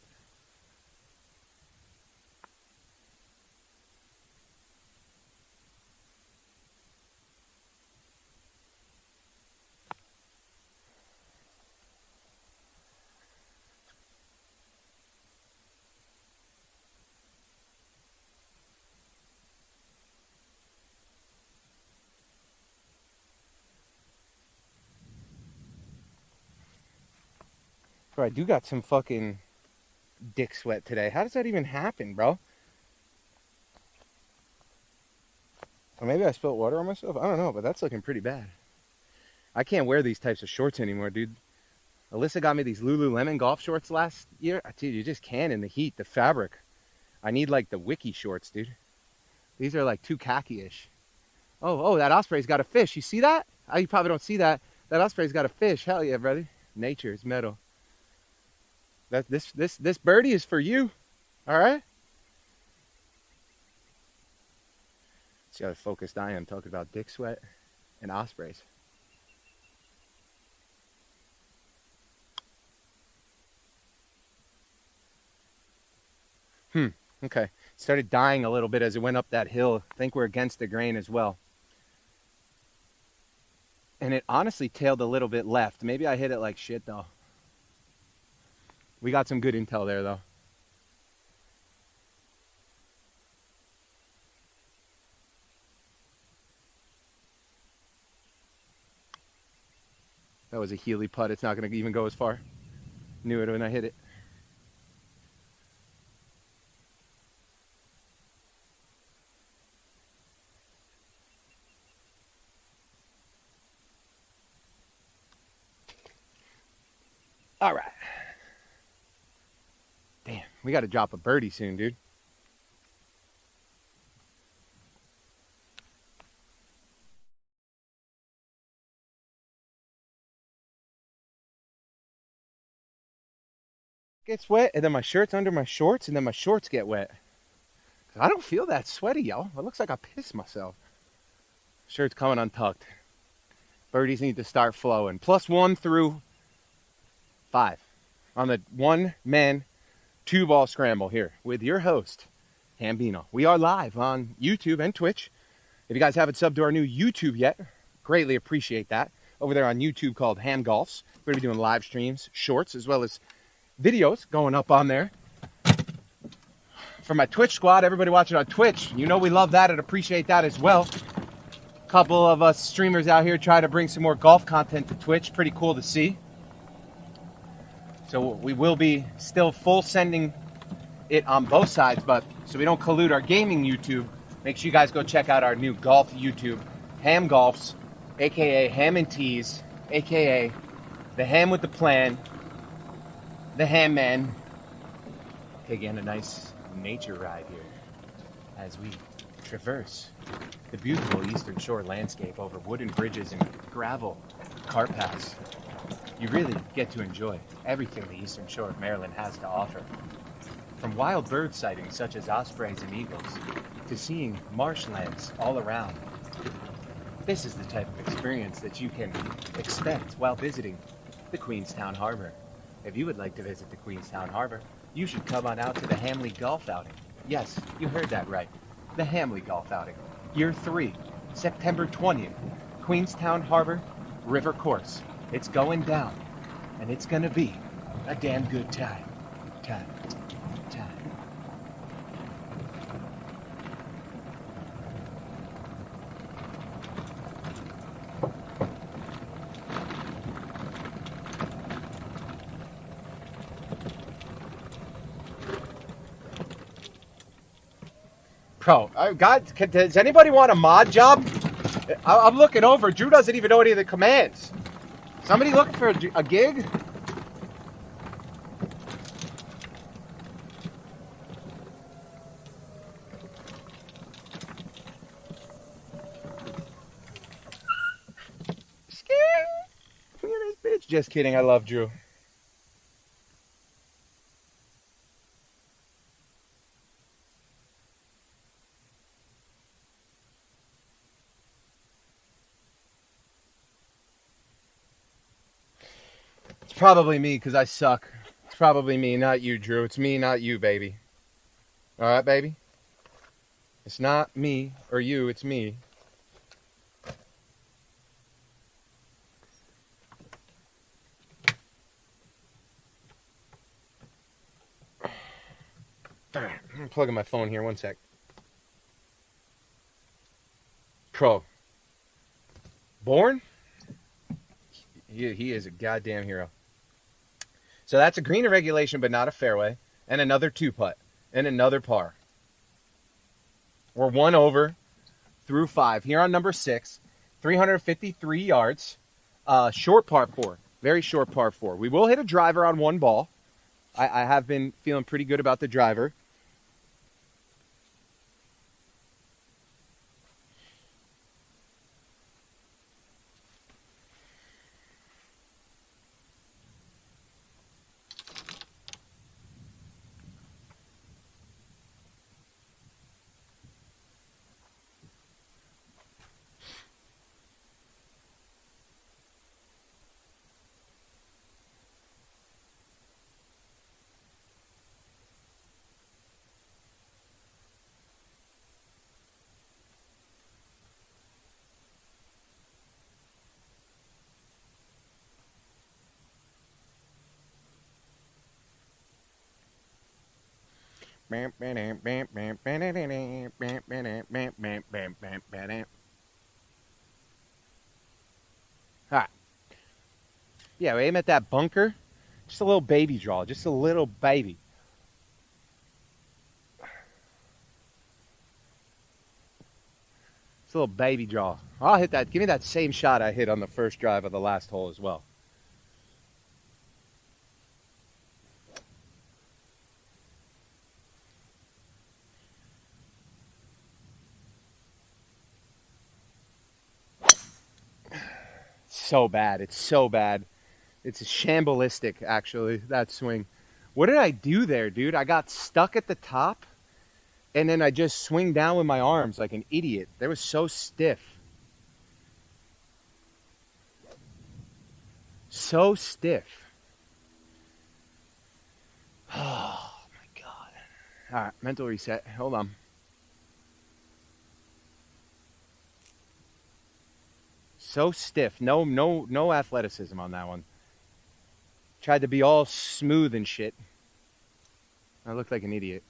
Bro, I do got some fucking dick sweat today. How does that even happen, bro? Or maybe I spilled water on myself. I don't know, but that's looking pretty bad. I can't wear these types of shorts anymore, dude. Alyssa got me these Lululemon golf shorts last year. Dude, you just can't in the heat. The fabric. I need like the wiki shorts, dude. These are like too khaki-ish. Oh, that osprey's got a fish. You see that? You probably don't see that. That osprey's got a fish. Hell yeah, brother. Nature is metal. This birdie is for you. All right? See how focused I am talking about dick sweat and ospreys. Okay. Started dying a little bit as it went up that hill. I think we're against the grain as well. And it honestly tailed a little bit left. Maybe I hit it like shit, though. We got some good intel there, though. That was a Healy putt. It's not going to even go as far. Knew it when I hit it. All right. Damn, we got to drop a birdie soon, dude. Gets wet, and then my shirt's under my shorts, and then my shorts get wet. I don't feel that sweaty, y'all. It looks like I pissed myself. Shirt's coming untucked. Birdies need to start flowing. +1 through 5 on the one-man, two-ball scramble here with your host, Hambino. We are live on YouTube and Twitch. If you guys haven't subbed to our new YouTube yet, greatly appreciate that. Over there on YouTube called Ham Golfs. We're going to be doing live streams, shorts, as well as videos going up on there. For my Twitch squad, everybody watching on Twitch, you know we love that and appreciate that as well. A couple of us streamers out here try to bring some more golf content to Twitch. Pretty cool to see. So we will be still full sending it on both sides, but so we don't collude our gaming YouTube, make sure you guys go check out our new golf YouTube, Ham Golfs, aka Ham and Tees, aka the Ham with the Plan, the Ham Man, taking a nice nature ride here as we traverse the beautiful Eastern Shore landscape over wooden bridges and gravel cart paths. You really get to enjoy everything the Eastern Shore of Maryland has to offer. From wild bird sightings such as ospreys and eagles, to seeing marshlands all around. This is the type of experience that you can expect while visiting the Queenstown Harbor. If you would like to visit the Queenstown Harbor, you should come on out to the Hamley Golf Outing. Yes, you heard that right. The Hamley Golf Outing. Year 3, September 20th, Queenstown Harbor, River Course. It's going down, and it's gonna be a damn good time. Bro, does anybody want a mod job? I'm looking over. Drew doesn't even know any of the commands. Somebody looking for a gig? Just kidding. I love Drew. It's probably me because I suck. It's probably me, not you, Drew. It's me, not you, baby. All right, baby? It's not me or you, it's me. All right, I'm plugging my phone here. One sec. Pro. Born? He is a goddamn hero. So that's a green irregulation, but not a fairway. And another 2-putt. And another par. We're 1 over through 5. Here on number 6. 353 yards. Short par 4. Very short par 4. We will hit a driver on 1 ball. I have been feeling pretty good about the driver. All right. Yeah, we aim at that bunker. Just a little baby draw. Just a little baby. It's a little baby draw. I'll hit that. Give me that same shot I hit on the first drive of the last hole as well. So bad. It's so bad. It's shamblistic, actually, that swing. What did I do there, dude? I got stuck at the top, and then I just swing down with my arms like an idiot. They were so stiff. So stiff. Oh, my God. All right, mental reset. Hold on. So stiff. No athleticism on that one. Tried to be all smooth and shit. I looked like an idiot.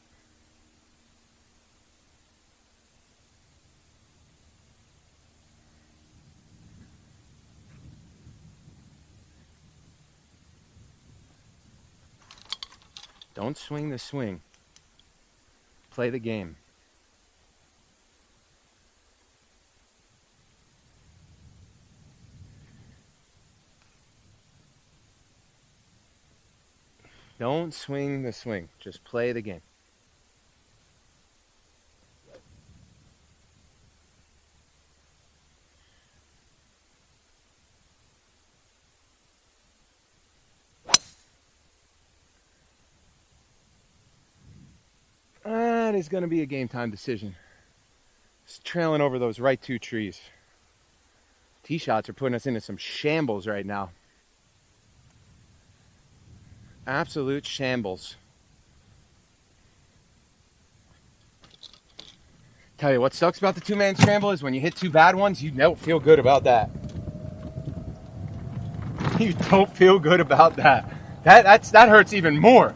Don't swing the swing. Play the game. Don't swing the swing. Just play the game. That is going to be a game time decision. Just trailing over those right 2 trees. Tee shots are putting us into some shambles right now. Absolute shambles. Tell you what sucks about the 2-man scramble is when you hit 2 bad ones, you don't feel good about that. You don't feel good about that. That hurts even more.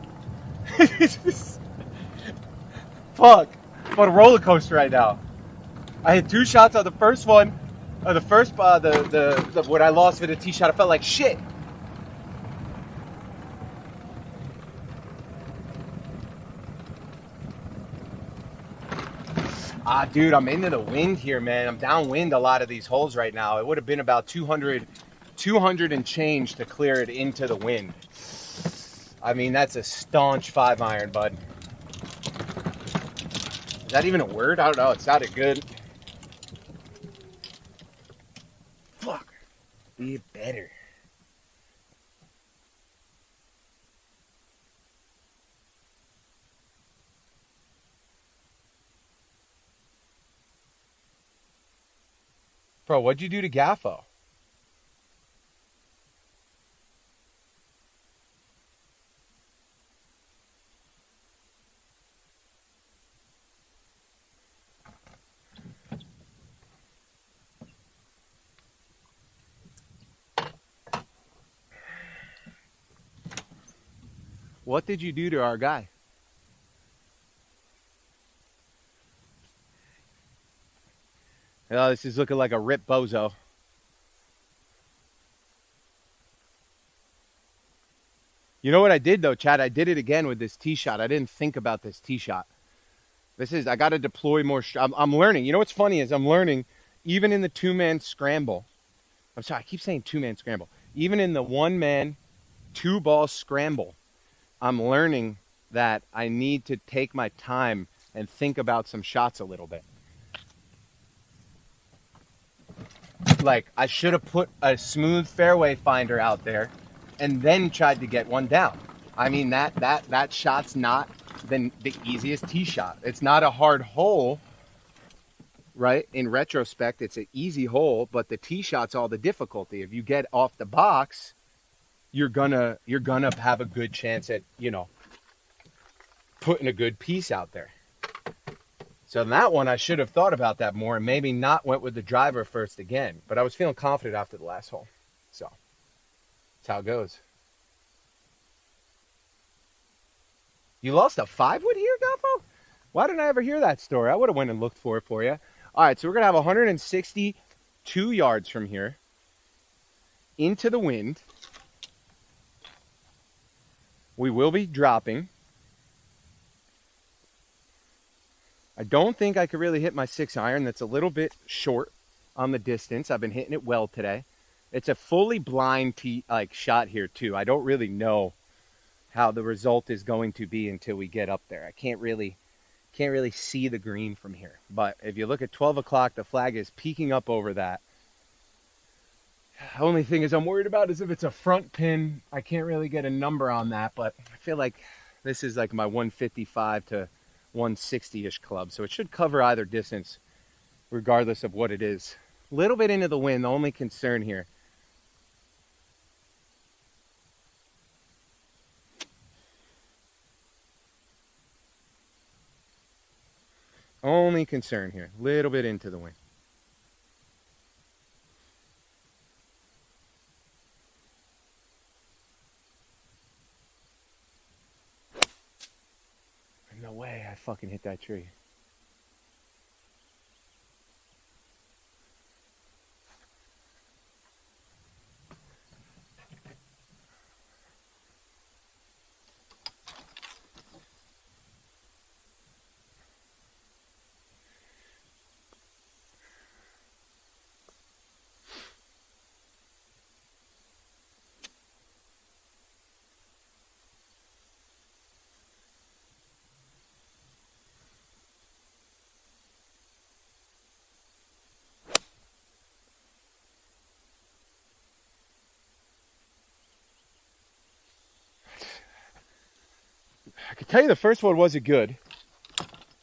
Fuck. I'm on a roller coaster right now. I hit 2 shots on the first one. The first what I lost with a tee shot, I felt like shit. Dude, I'm into the wind here, man. I'm downwind a lot of these holes right now. It would have been about 200 and change to clear it into the wind. I mean, that's a staunch 5-iron, bud. Is that even a word? I don't know. It sounded good. Fuck. Be better. Bro, what'd you do to Gaffo? What did you do to our guy? Oh, this is looking like a rip bozo. You know what I did though, Chad? I did it again with this tee shot. I didn't think about this tee shot. I got to deploy more. I'm learning. You know what's funny is I'm learning even in the two-man scramble. I'm sorry, I keep saying two-man scramble. Even in the one-man, two-ball scramble, I'm learning that I need to take my time and think about some shots a little bit. Like, I should have put a smooth fairway finder out there and then tried to get one down. I mean, that shot's not the easiest tee shot. It's not a hard hole, right? In retrospect, it's an easy hole, but the tee shot's all the difficulty. If you get off the box, you're gonna have a good chance at, you know, putting a good piece out there. So in that one, I should have thought about that more and maybe not went with the driver first again. But I was feeling confident after the last hole. So that's how it goes. You lost a 5-wood here, Gaffo? Why didn't I ever hear that story? I would have went and looked for it for you. All right, so we're going to have 162 yards from here into the wind. We will be dropping. I don't think I could really hit my 6-iron. That's a little bit short on the distance. I've been hitting it well today. It's a fully blind shot here too. I don't really know how the result is going to be until we get up there. I can't really see the green from here. But if you look at 12 o'clock, the flag is peeking up over that. The only thing is I'm worried about is if it's a front pin. I can't really get a number on that, but I feel like this is like my 155 to 160-ish club, so it should cover either distance regardless of what it is. A little bit into the wind, the only concern here. Only concern here, a little bit into the wind. No way I fucking hit that tree. I can tell you the first one wasn't good.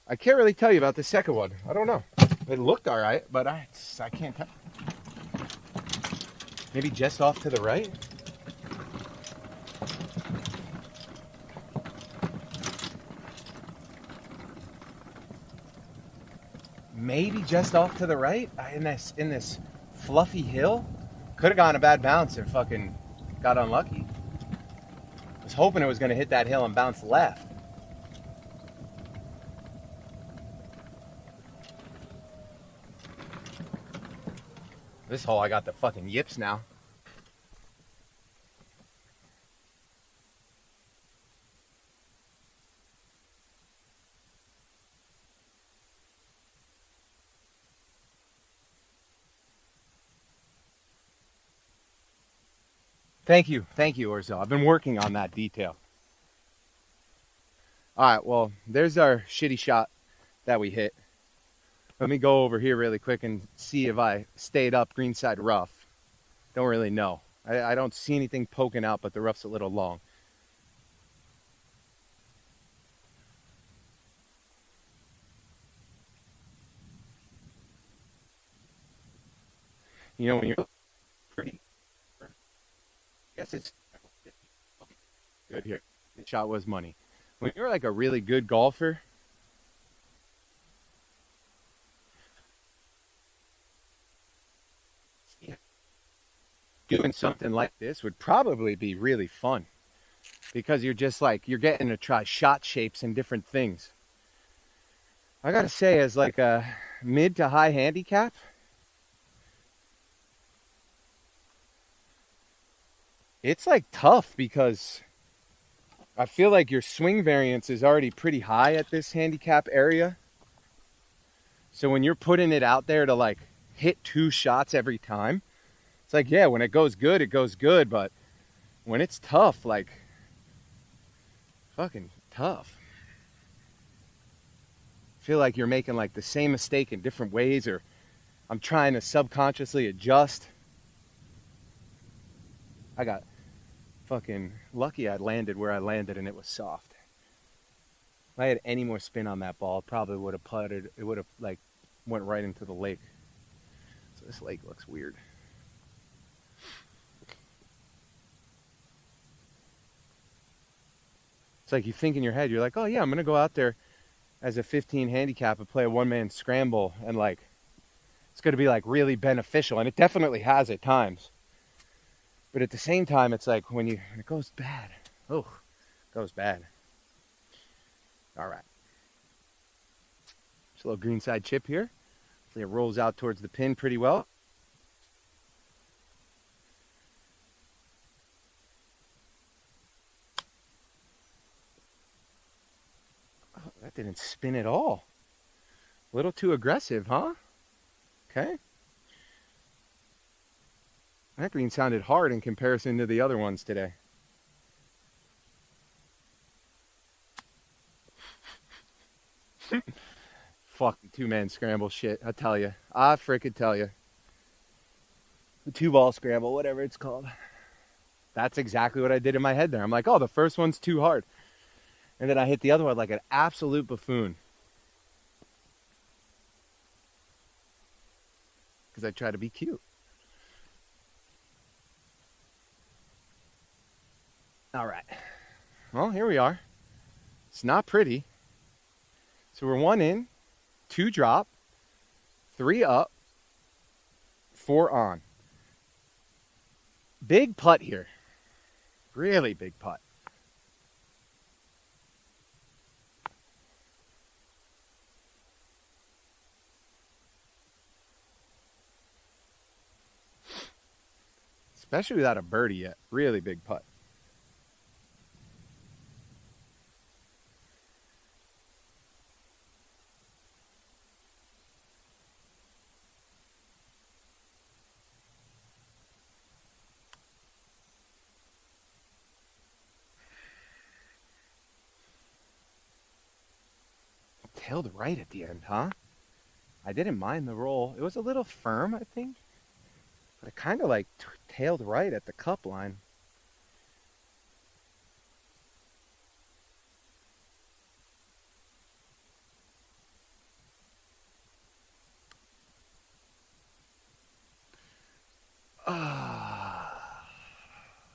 I can't really tell you about the second one. I don't know. It looked all right, but I can't tell. Maybe just off to the right? Maybe just off to the right in this fluffy hill. Could have gone a bad bounce and fucking got unlucky. I was hoping it was going to hit that hill and bounce left. This hole, I got the fucking yips now. Thank you, Orzo. I've been working on that detail. All right, well, there's our shitty shot that we hit. Let me go over here really quick and see if I stayed up greenside rough. Don't really know. I don't see anything poking out, but the rough's a little long. You know, when you're pretty, I guess it's good here. The shot was money. When you're like a really good golfer, yeah, doing something like this would probably be really fun because you're just like, you're getting to try shot shapes and different things. I gotta say, as like a mid to high handicap, it's like tough because I feel like your swing variance is already pretty high at this handicap area. So when you're putting it out there to like hit 2 shots every time, it's like, yeah, when it goes good, it goes good. But when it's tough, like fucking tough. I feel like you're making like the same mistake in different ways, or I'm trying to subconsciously adjust. I got fucking lucky I landed where I landed and it was soft. If I had any more spin on that ball, it probably would have putted. It would have like went right into the lake. So this lake looks weird. It's like you think in your head, you're like, oh yeah, I'm gonna go out there as a 15 handicap and play a one-man scramble, and like it's gonna be like really beneficial, and it definitely has at times. But at the same time, it's like when it goes bad, oh, it goes bad. All right. Just a little greenside chip here. Hopefully it rolls out towards the pin pretty well. Oh, that didn't spin at all. A little too aggressive, huh? Okay. That green sounded hard in comparison to the other ones today. Fucking 2-man scramble shit, I tell you. I frickin' tell you. The 2-ball scramble, whatever it's called. That's exactly what I did in my head there. I'm like, oh, the first one's too hard. And then I hit the other one like an absolute buffoon. Because I try to be cute. All right. Well, here we are. It's not pretty. So we're 1 in, 2 drop, 3 up, 4 on. Big putt here. Really big putt. Especially without a birdie yet. Really big putt. Tailed right at the end, huh? I didn't mind the roll. It was a little firm, I think. But it kind of like tailed right at the cup line. Ah,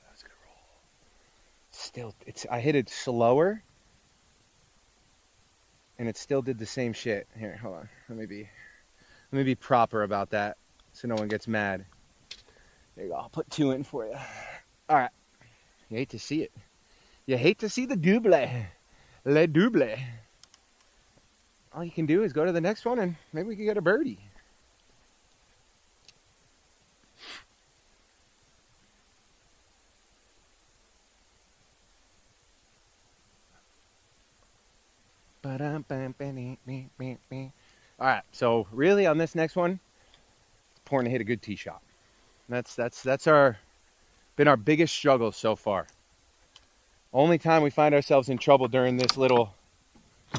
that was a good roll. Still, I hit it slower, and it still did the same shit. Here, hold on. Let me be proper about that, so no one gets mad. There you go. I'll put 2 in for you. All right. You hate to see it. You hate to see the double. Le double. All you can do is go to the next one, and maybe we can get a birdie. All right, so really on this next one, it's important to hit a good tee shot. That's been our biggest struggle so far. Only time we find ourselves in trouble during this little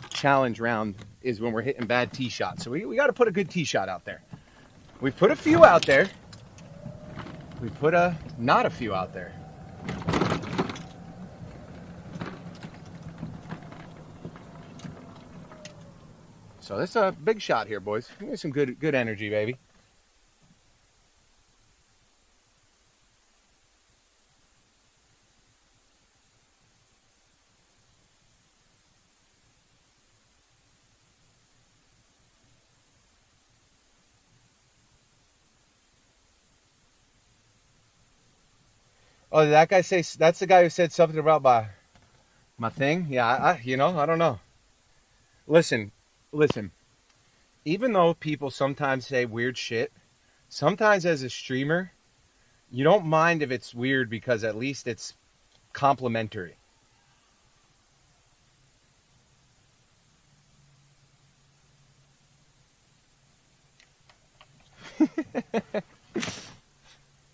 challenge round is when we're hitting bad tee shots. So we got to put a good tee shot out there. We've put a few out there. We put not a few out there. So this is a big shot here, boys. Give me some good energy, baby. Oh, did that guy say, that's the guy who said something about my thing? Yeah, I don't know. Listen, listen. Even though people sometimes say weird shit, sometimes as a streamer, you don't mind if it's weird because at least it's complimentary.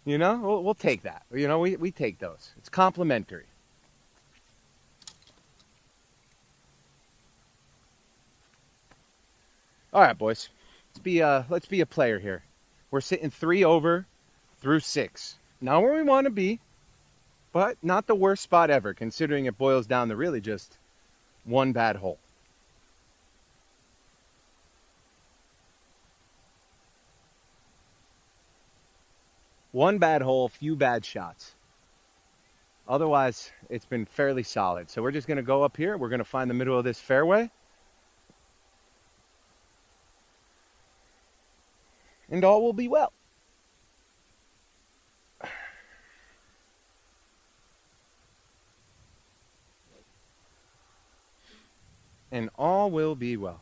You know, we'll take that. You know, we take those. It's complimentary. All right, boys. Let's be a player here. We're sitting 3 over through 6. Not where we want to be, but not the worst spot ever, considering it boils down to really just one bad hole. One bad hole, few bad shots. Otherwise, it's been fairly solid. So we're just going to go up here. We're going to find the middle of this fairway. And all will be well. And all will be well.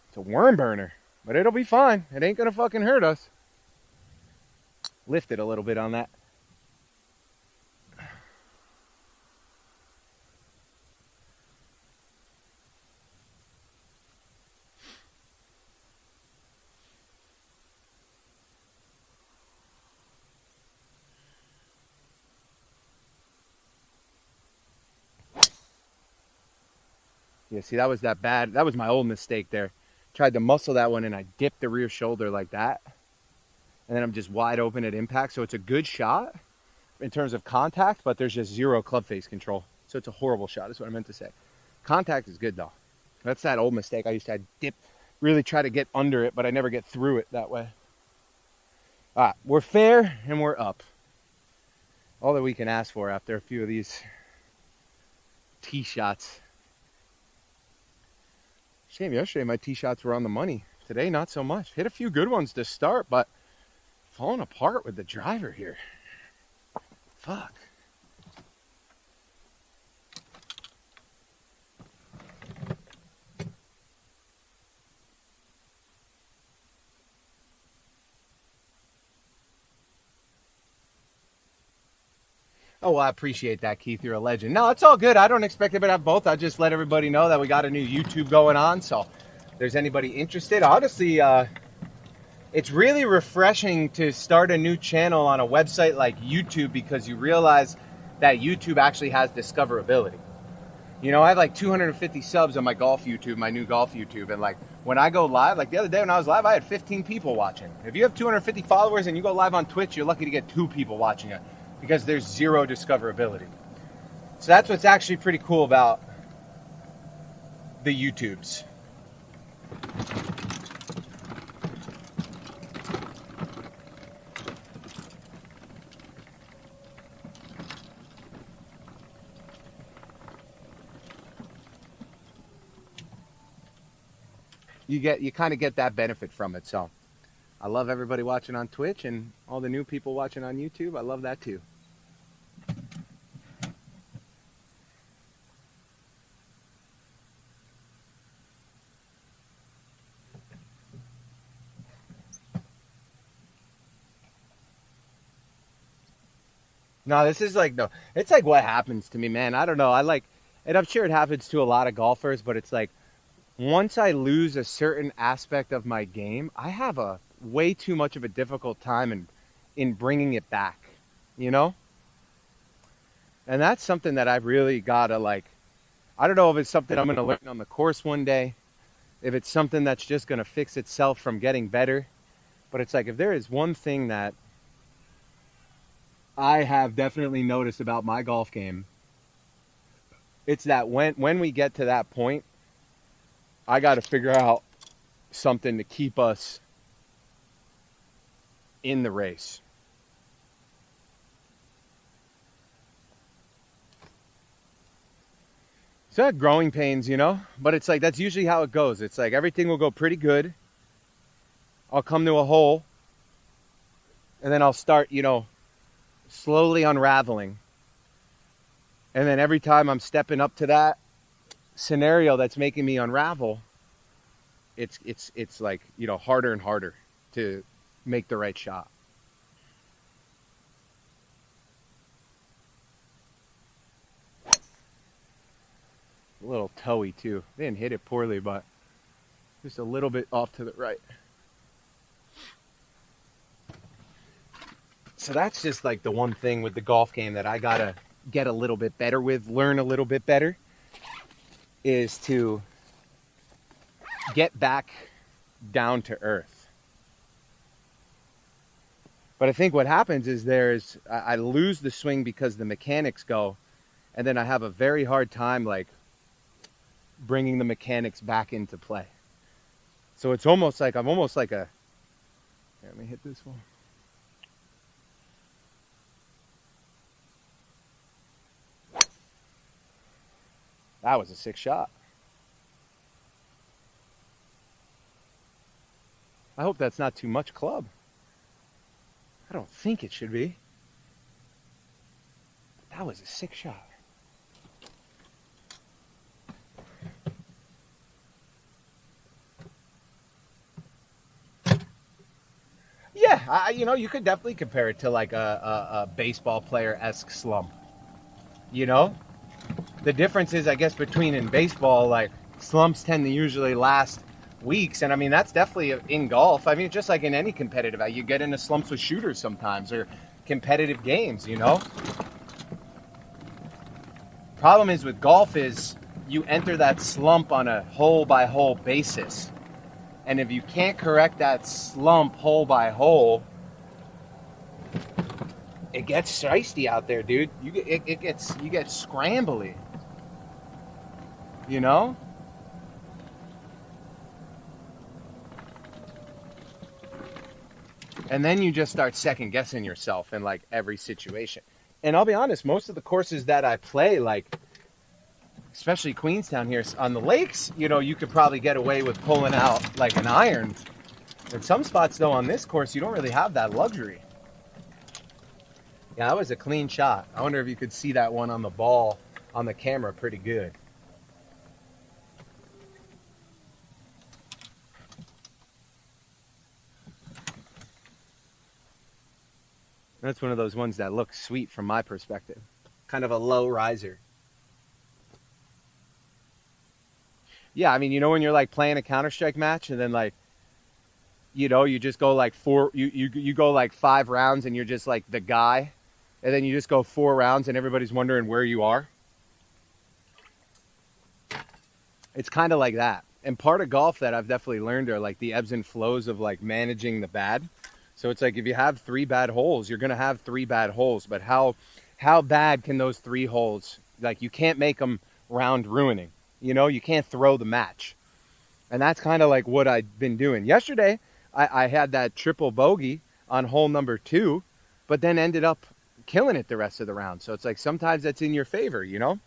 It's a worm burner, but it'll be fine. It ain't gonna fucking hurt us. Lift it a little bit on that. Yeah, see, that was that was my old mistake there. Tried to muscle that one and I dipped the rear shoulder like that. And then I'm just wide open at impact. So it's a good shot in terms of contact, but there's just zero club face control. So it's a horrible shot, is what I meant to say. Contact is good though. That's that old mistake. I used to dip, really try to get under it, but I never get through it that way. All right, we're fair and we're up. All that we can ask for after a few of these tee shots. Shame yesterday my tee shots were on the money. Today, not so much. Hit a few good ones to start, but falling apart with the driver here. Fuck. Oh, well, I appreciate that, Keith. You're a legend. No, it's all good. I don't expect everybody to have both. I just let everybody know that we got a new YouTube going on. So if there's anybody interested, honestly, it's really refreshing to start a new channel on a website like YouTube because you realize that YouTube actually has discoverability. You know, I have like 250 subs on my golf YouTube, my new golf YouTube. And like when I go live, like the other day when I was live, I had 15 people watching. If you have 250 followers and you go live on Twitch, you're lucky to get 2 people watching it because there's zero discoverability. So that's what's actually pretty cool about the YouTubes. You kind of get that benefit from it. So I love everybody watching on Twitch and all the new people watching on YouTube. I love that too. No, this is like, no, it's like what happens to me, man. I don't know. And I'm sure it happens to a lot of golfers, but it's like, once I lose a certain aspect of my game, I have a way too much of a difficult time in bringing it back, you know? And that's something that I've really got to like, I don't know if it's something I'm going to learn on the course one day, if it's something that's just going to fix itself from getting better. But it's like, if there is one thing that I have definitely noticed about my golf game, it's that when we get to that point, I got to figure out something to keep us in the race. So I had growing pains, you know, but it's like that's usually how it goes. It's like everything will go pretty good. I'll come to a hole, and then I'll start, you know, slowly unraveling. And then every time I'm stepping up to that scenario that's making me unravel, it's like, you know, harder and harder to make the right shot. A little toey too. They didn't hit it poorly, but just a little bit off to the right. So that's just like the one thing with the golf game that I gotta get a little bit better with, learn a little bit better, is to get back down to earth. But I think what happens is I lose the swing because the mechanics go, and then I have a very hard time like bringing the mechanics back into play. So it's almost like I'm almost like a, here, let me hit this one. That was a sick shot. I hope that's not too much club. I don't think it should be. That was a sick shot. Yeah, you know, you could definitely compare it to like a baseball player-esque slump. You know? The difference is, I guess, between in baseball, like, slumps tend to usually last weeks. And, I mean, that's definitely in golf. I mean, just like in any competitive, you get into slumps with shooters sometimes or competitive games, you know? Problem is with golf is you enter that slump on a hole-by-hole basis. And if you can't correct that slump hole by hole, it gets shiesty out there, dude. You get scrambly. You know? And then you just start second guessing yourself in like every situation. And I'll be honest, most of the courses that I play, like especially Queenstown here on the lakes, you know, you could probably get away with pulling out like an iron. In some spots though on this course, you don't really have that luxury. Yeah, that was a clean shot. I wonder if you could see that one on the ball on the camera pretty good. That's one of those ones that looks sweet from my perspective. Kind of a low riser. Yeah, I mean, you know when you're like playing a Counter-Strike match and then like, you know, you just go like you go like 5 rounds and you're just like the guy. And then you just go 4 rounds and everybody's wondering where you are. It's kind of like that. And part of golf that I've definitely learned are like the ebbs and flows of like managing the bad. So it's like if you have 3 bad holes, you're going to have 3 bad holes. But how bad can those 3 holes, like you can't make them round ruining. You know, you can't throw the match. And that's kind of like what I've been doing. Yesterday, I had that triple bogey on hole number 2, but then ended up killing it the rest of the round. So it's like sometimes that's in your favor, you know?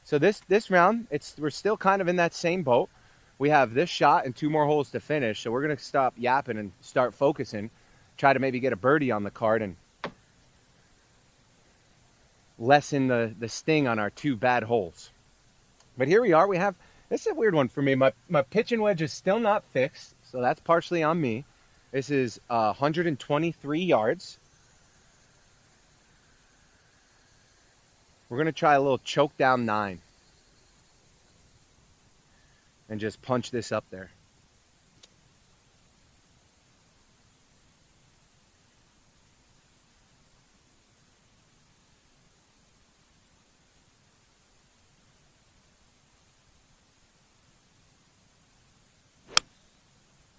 So this round, we're still kind of in that same boat. We have this shot and 2 more holes to finish. So we're going to stop yapping and start focusing. Try to maybe get a birdie on the card and lessen the sting on our 2 bad holes. But here we are. This is a weird one for me. My pitching wedge is still not fixed, so that's partially on me. This is 123 yards. We're going to try a little choke down 9 and just punch this up there.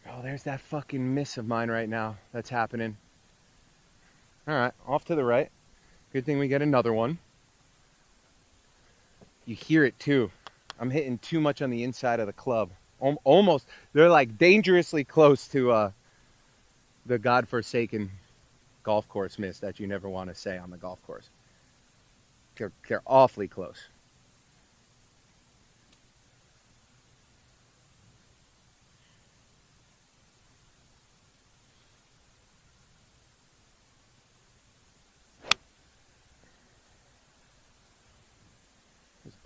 Oh, there's that fucking miss of mine right now that's happening. All right, off to the right. Good thing we get another one. You hear it too. I'm hitting too much on the inside of the club. Almost, they're like dangerously close to the godforsaken golf course miss that you never want to say on the golf course. They're awfully close.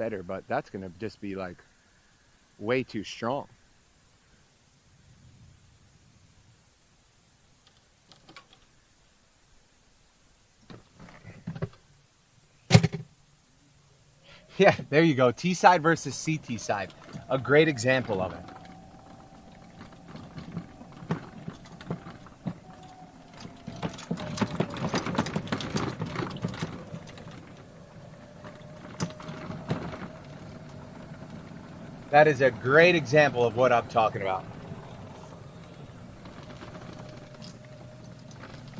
better, but that's going to just be like way too strong. Yeah, there you go. T side versus CT side. A great example of it. That is a great example of what I'm talking about.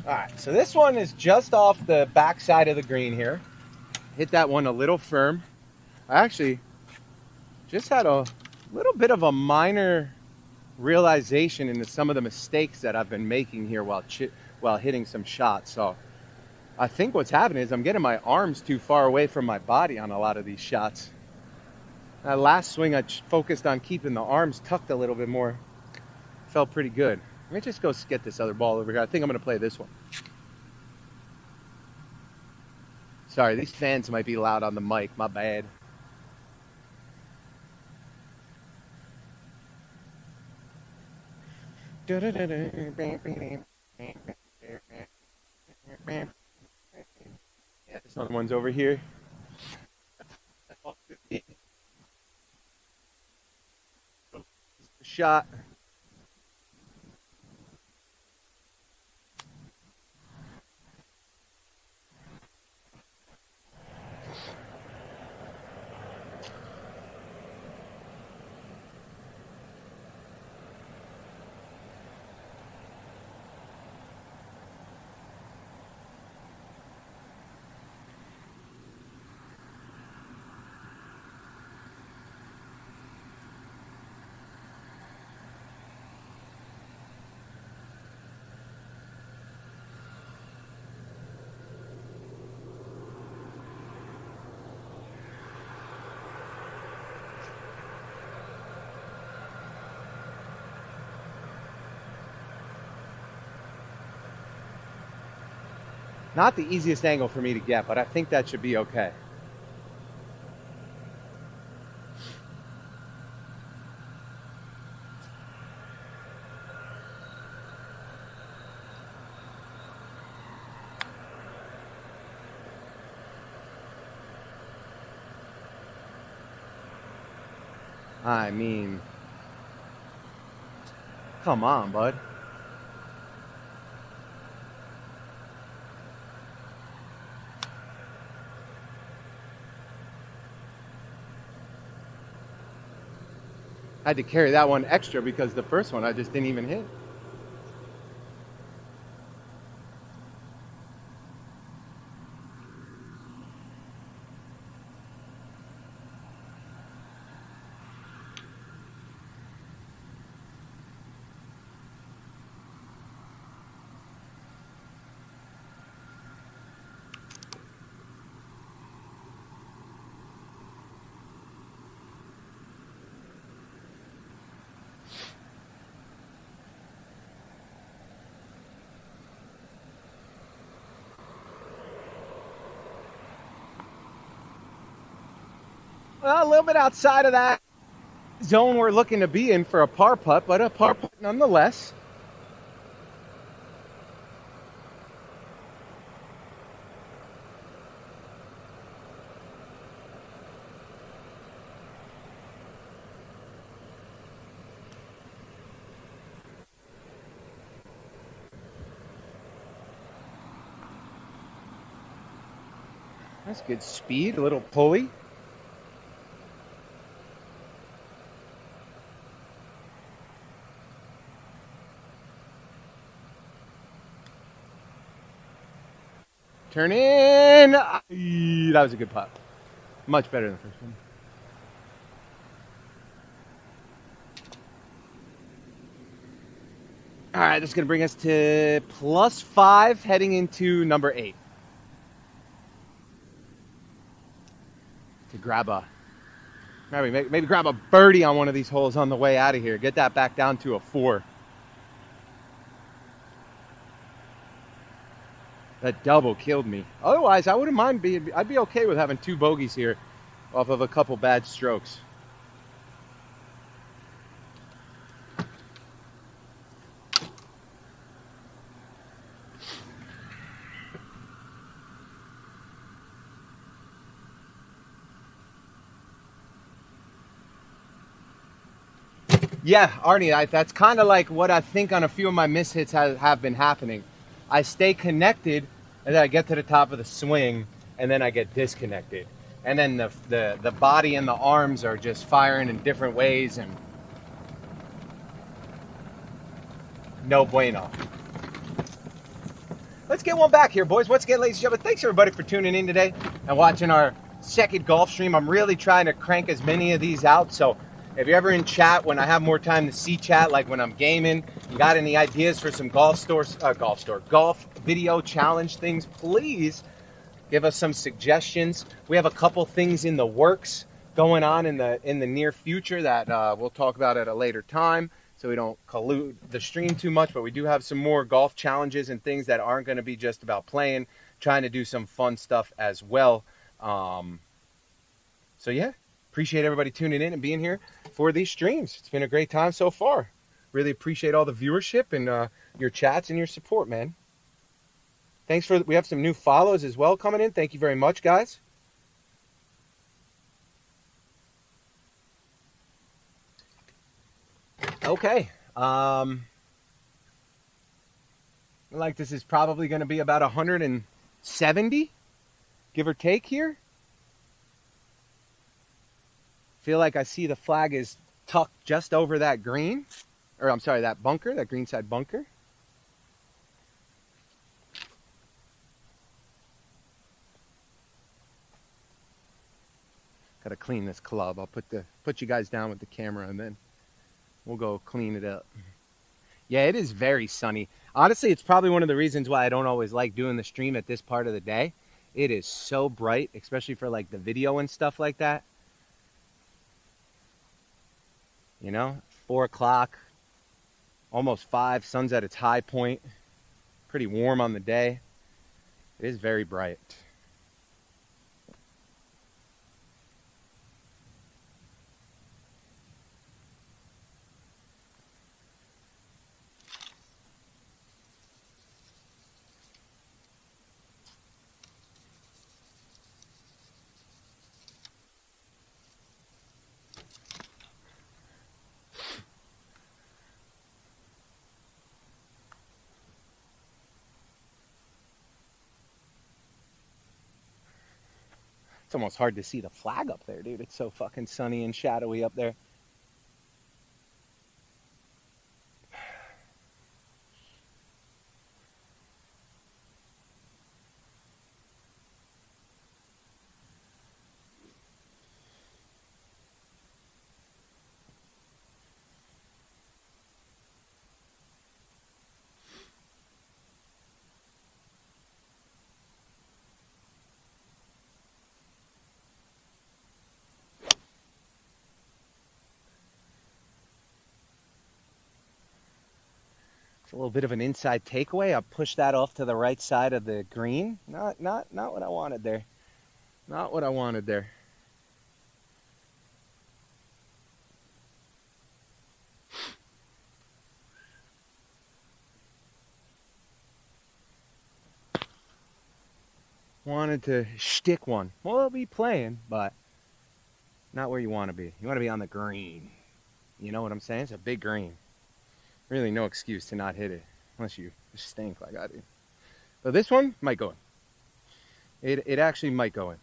All right, so this one is just off the back side of the green here. Hit that one a little firm. I actually just had a little bit of a minor realization into some of the mistakes that I've been making here while hitting some shots. So I think what's happening is I'm getting my arms too far away from my body on a lot of these shots. That last swing, I focused on keeping the arms tucked a little bit more. Felt pretty good. Let me just go get this other ball over here. I think I'm going to play this one. Sorry, these fans might be loud on the mic. My bad. Yeah, this other one's over here. Shot. Not the easiest angle for me to get, but I think that should be okay. I mean, come on, bud. I had to carry that one extra because the first one I just didn't even hit. Well, a little bit outside of that zone we're looking to be in for a par putt, but a par putt nonetheless. That's good speed, a little pulley. Turn in. That was a good putt. Much better than the first one. All right, that's going to bring us to +5 heading into number 8. To grab a, maybe grab a birdie on one of these holes on the way out of here. Get that back down to a 4. That double killed me. Otherwise, I wouldn't mind I'd be okay with having 2 bogeys here off of a couple bad strokes. Yeah, Arnie, that's kind of like what I think on a few of my mishits have been happening. I stay connected, and then I get to the top of the swing, and then I get disconnected. And then the body and the arms are just firing in different ways, and no bueno. Let's get one back here, boys. Once again, ladies and gentlemen, thanks everybody for tuning in today and watching our second golf stream. I'm really trying to crank as many of these out, so if you're ever in chat when I have more time to see chat, like when I'm gaming, you got any ideas for some golf video challenge things, please give us some suggestions. We have a couple things in the works going on in the near future that we'll talk about at a later time, so we don't collude the stream too much. But we do have some more golf challenges and things that aren't going to be just about playing, trying to do some fun stuff as well. So yeah, appreciate everybody tuning in and being here for these streams. It's been a great time so far. Really appreciate all the viewership and your chats and your support, man. Thanks for, we have some new follows as well coming in. Thank you very much, guys. Okay. Like this is probably going to be about 170, give or take here. Feel like I see the flag is tucked just over that green, or I'm sorry, that bunker, that greenside bunker. Gotta clean this club. I'll put you guys down with the camera and then we'll go clean it up. Yeah, it is very sunny. Honestly, it's probably one of the reasons why I don't always like doing the stream at this part of the day. It is so bright, especially for like the video and stuff like that. You know, 4 o'clock, almost 5, sun's at its high point. Pretty warm on the day. It is very bright. It's almost hard to see the flag up there, dude. It's so fucking sunny and shadowy up there. A little bit of an inside takeaway. I'll push that off to the right side of the green. Not what I wanted there. Not what I wanted there. Wanted to shtick one. Well, I'll be playing, but not where you want to be. You want to be on the green. You know what I'm saying? It's a big green. Really no excuse to not hit it, unless you stink like I do. But this one might go in. It actually might go in.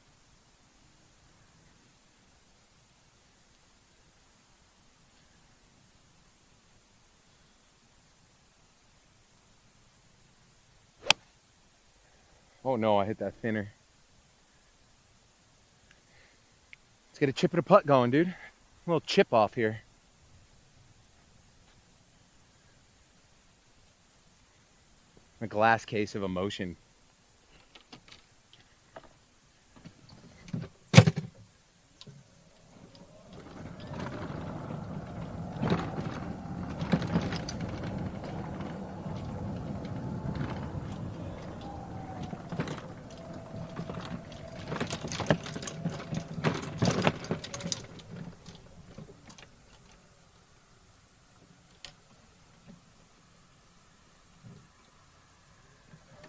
Oh no, I hit that thinner. Let's get a chip and a putt going, dude. A little chip off here. A glass case of emotion.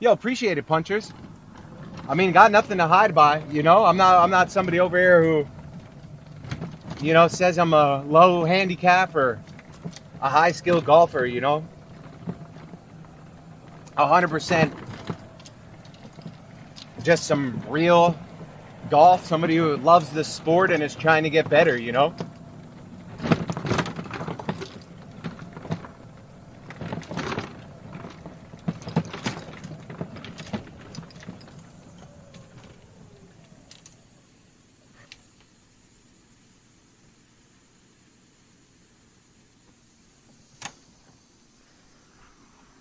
Yo, appreciate it, punchers. I mean, got nothing to hide by, you know. I'm not somebody over here who, you know, says I'm a low handicap or a high skill golfer, you know. 100% just some real golf, somebody who loves the sport and is trying to get better, you know.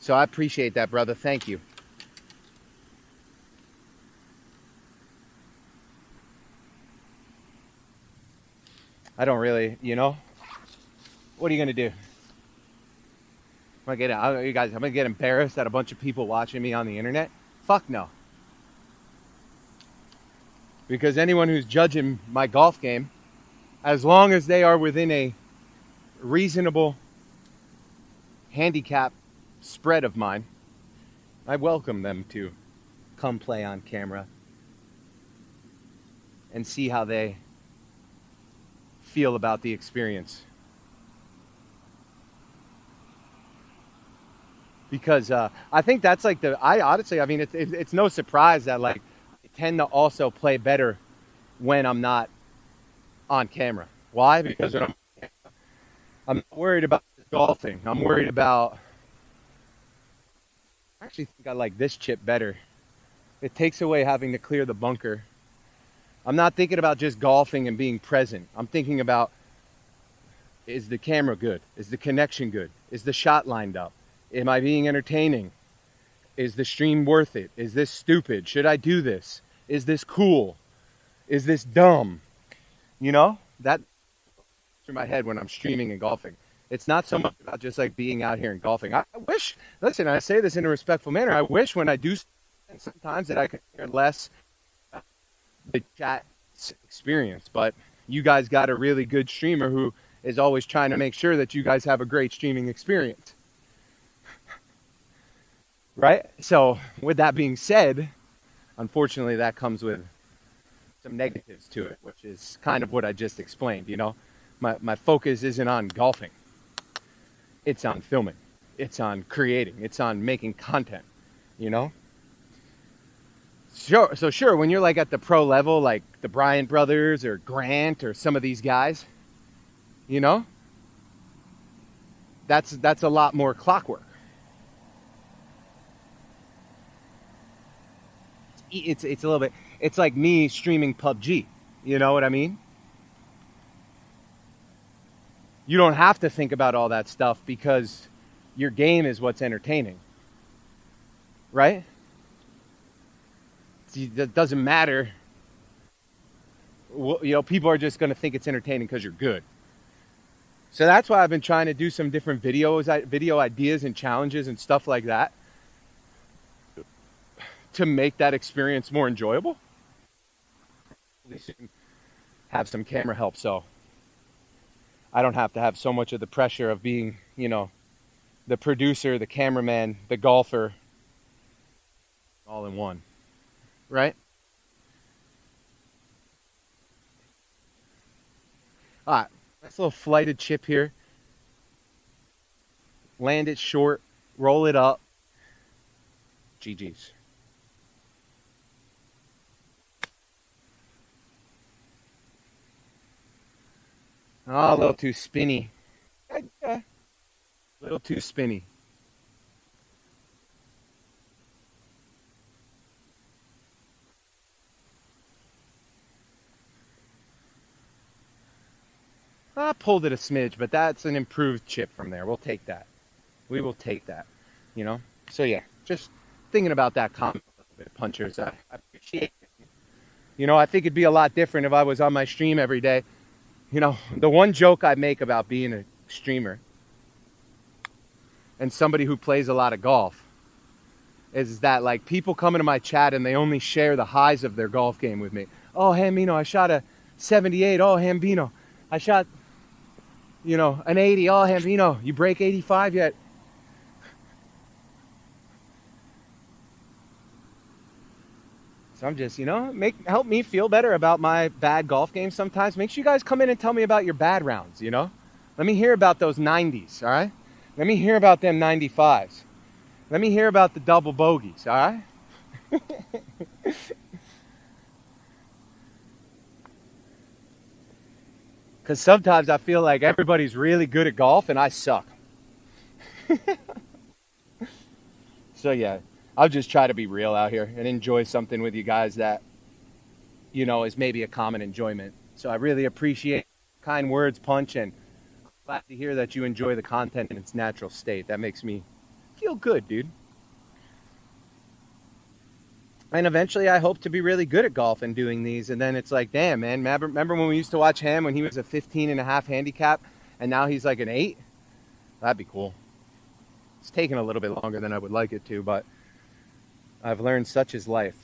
So I appreciate that, brother. Thank you. I don't really, you know. What are you gonna do? I'm gonna get embarrassed at a bunch of people watching me on the internet? Fuck no. Because anyone who's judging my golf game, as long as they are within a reasonable handicap spread of mine, I welcome them to come play on camera and see how they feel about the experience. Because I think that's like I mean, it's no surprise that like I tend to also play better when I'm not on camera. Why? Because when I'm not worried about golfing. I'm worried about, I actually think I like this chip better. It takes away having to clear the bunker. I'm not thinking about just golfing and being present. I'm thinking about, is the camera good? Is the connection good? Is the shot lined up? Am I being entertaining? Is the stream worth it? Is this stupid? Should I do this? Is this cool? Is this dumb? You know, that through my head when I'm streaming and golfing. It's not so much about just like being out here and golfing. I wish, listen, I say this in a respectful manner. I wish when I do sometimes that I could hear less the chat experience, but you guys got a really good streamer who is always trying to make sure that you guys have a great streaming experience. Right? So with that being said, unfortunately that comes with some negatives to it, which is kind of what I just explained, you know. My focus isn't on golfing. It's on filming. It's on creating. It's on making content, you know? Sure, when you're like at the pro level, like the Bryant brothers or Grant or some of these guys, you know, that's a lot more clockwork. It's a little bit, it's like me streaming PUBG, you know what I mean? You don't have to think about all that stuff because your game is what's entertaining, right? It doesn't matter. You know, people are just going to think it's entertaining because you're good. So that's why I've been trying to do some different video ideas and challenges and stuff like that to make that experience more enjoyable. At least you can have some camera help, so I don't have to have so much of the pressure of being, you know, the producer, the cameraman, the golfer, all in one, right? All right, nice little flighted chip here. Land it short, roll it up. GG's. Oh, a little too spinny. A little too spinny. I pulled it a smidge, but that's an improved chip from there. We'll take that. We will take that, you know? So yeah, just thinking about that comment a little bit, punchers. I appreciate it. You know, I think it'd be a lot different if I was on my stream every day. You know, the one joke I make about being a streamer and somebody who plays a lot of golf is that, like, people come into my chat and they only share the highs of their golf game with me. Oh, Hambino, I shot a 78. Oh, Hambino, I shot, you know, an 80. Oh, Hambino, you break 85 yet? So I'm just, help me feel better about my bad golf game sometimes. Make sure you guys come in and tell me about your bad rounds, Let me hear about those 90s, all right? Let me hear about them 95s. Let me hear about the double bogeys, all right? Because sometimes I feel like everybody's really good at golf and I suck. So yeah, I'll just try to be real out here and enjoy something with you guys that, is maybe a common enjoyment. So I really appreciate kind words, Punch, and glad to hear that you enjoy the content in its natural state. That makes me feel good, dude. And eventually I hope to be really good at golf and doing these. And then it's like, damn, man, remember when we used to watch him when he was a 15.5 handicap and now he's like an 8? That'd be cool. It's taken a little bit longer than I would like it to, but I've learned such is life.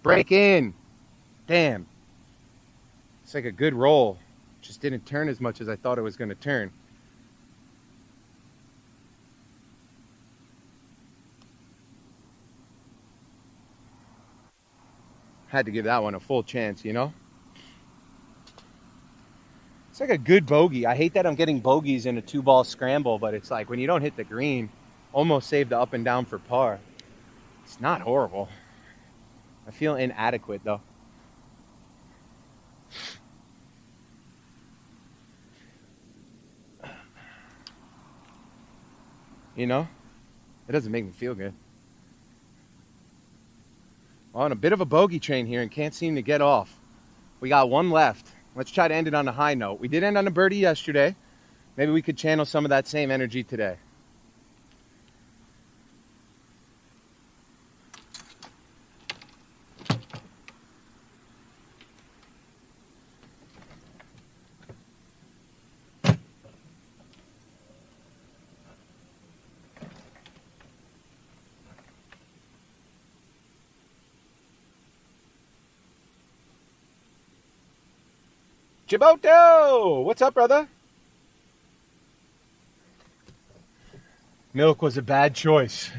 Break in. Damn. It's like a good roll. Just didn't turn as much as I thought it was going to turn. Had to give that one a full chance, It's like a good bogey. I hate that I'm getting bogeys in a 2-ball scramble, but it's like when you don't hit the green, almost save the up and down for par. It's not horrible. I feel inadequate, though. It doesn't make me feel good. On a bit of a bogey train here and can't seem to get off. We got one left. Let's try to end it on a high note. We did end on a birdie yesterday. Maybe we could channel some of that same energy today. Jiboto! What's up, brother? Milk was a bad choice.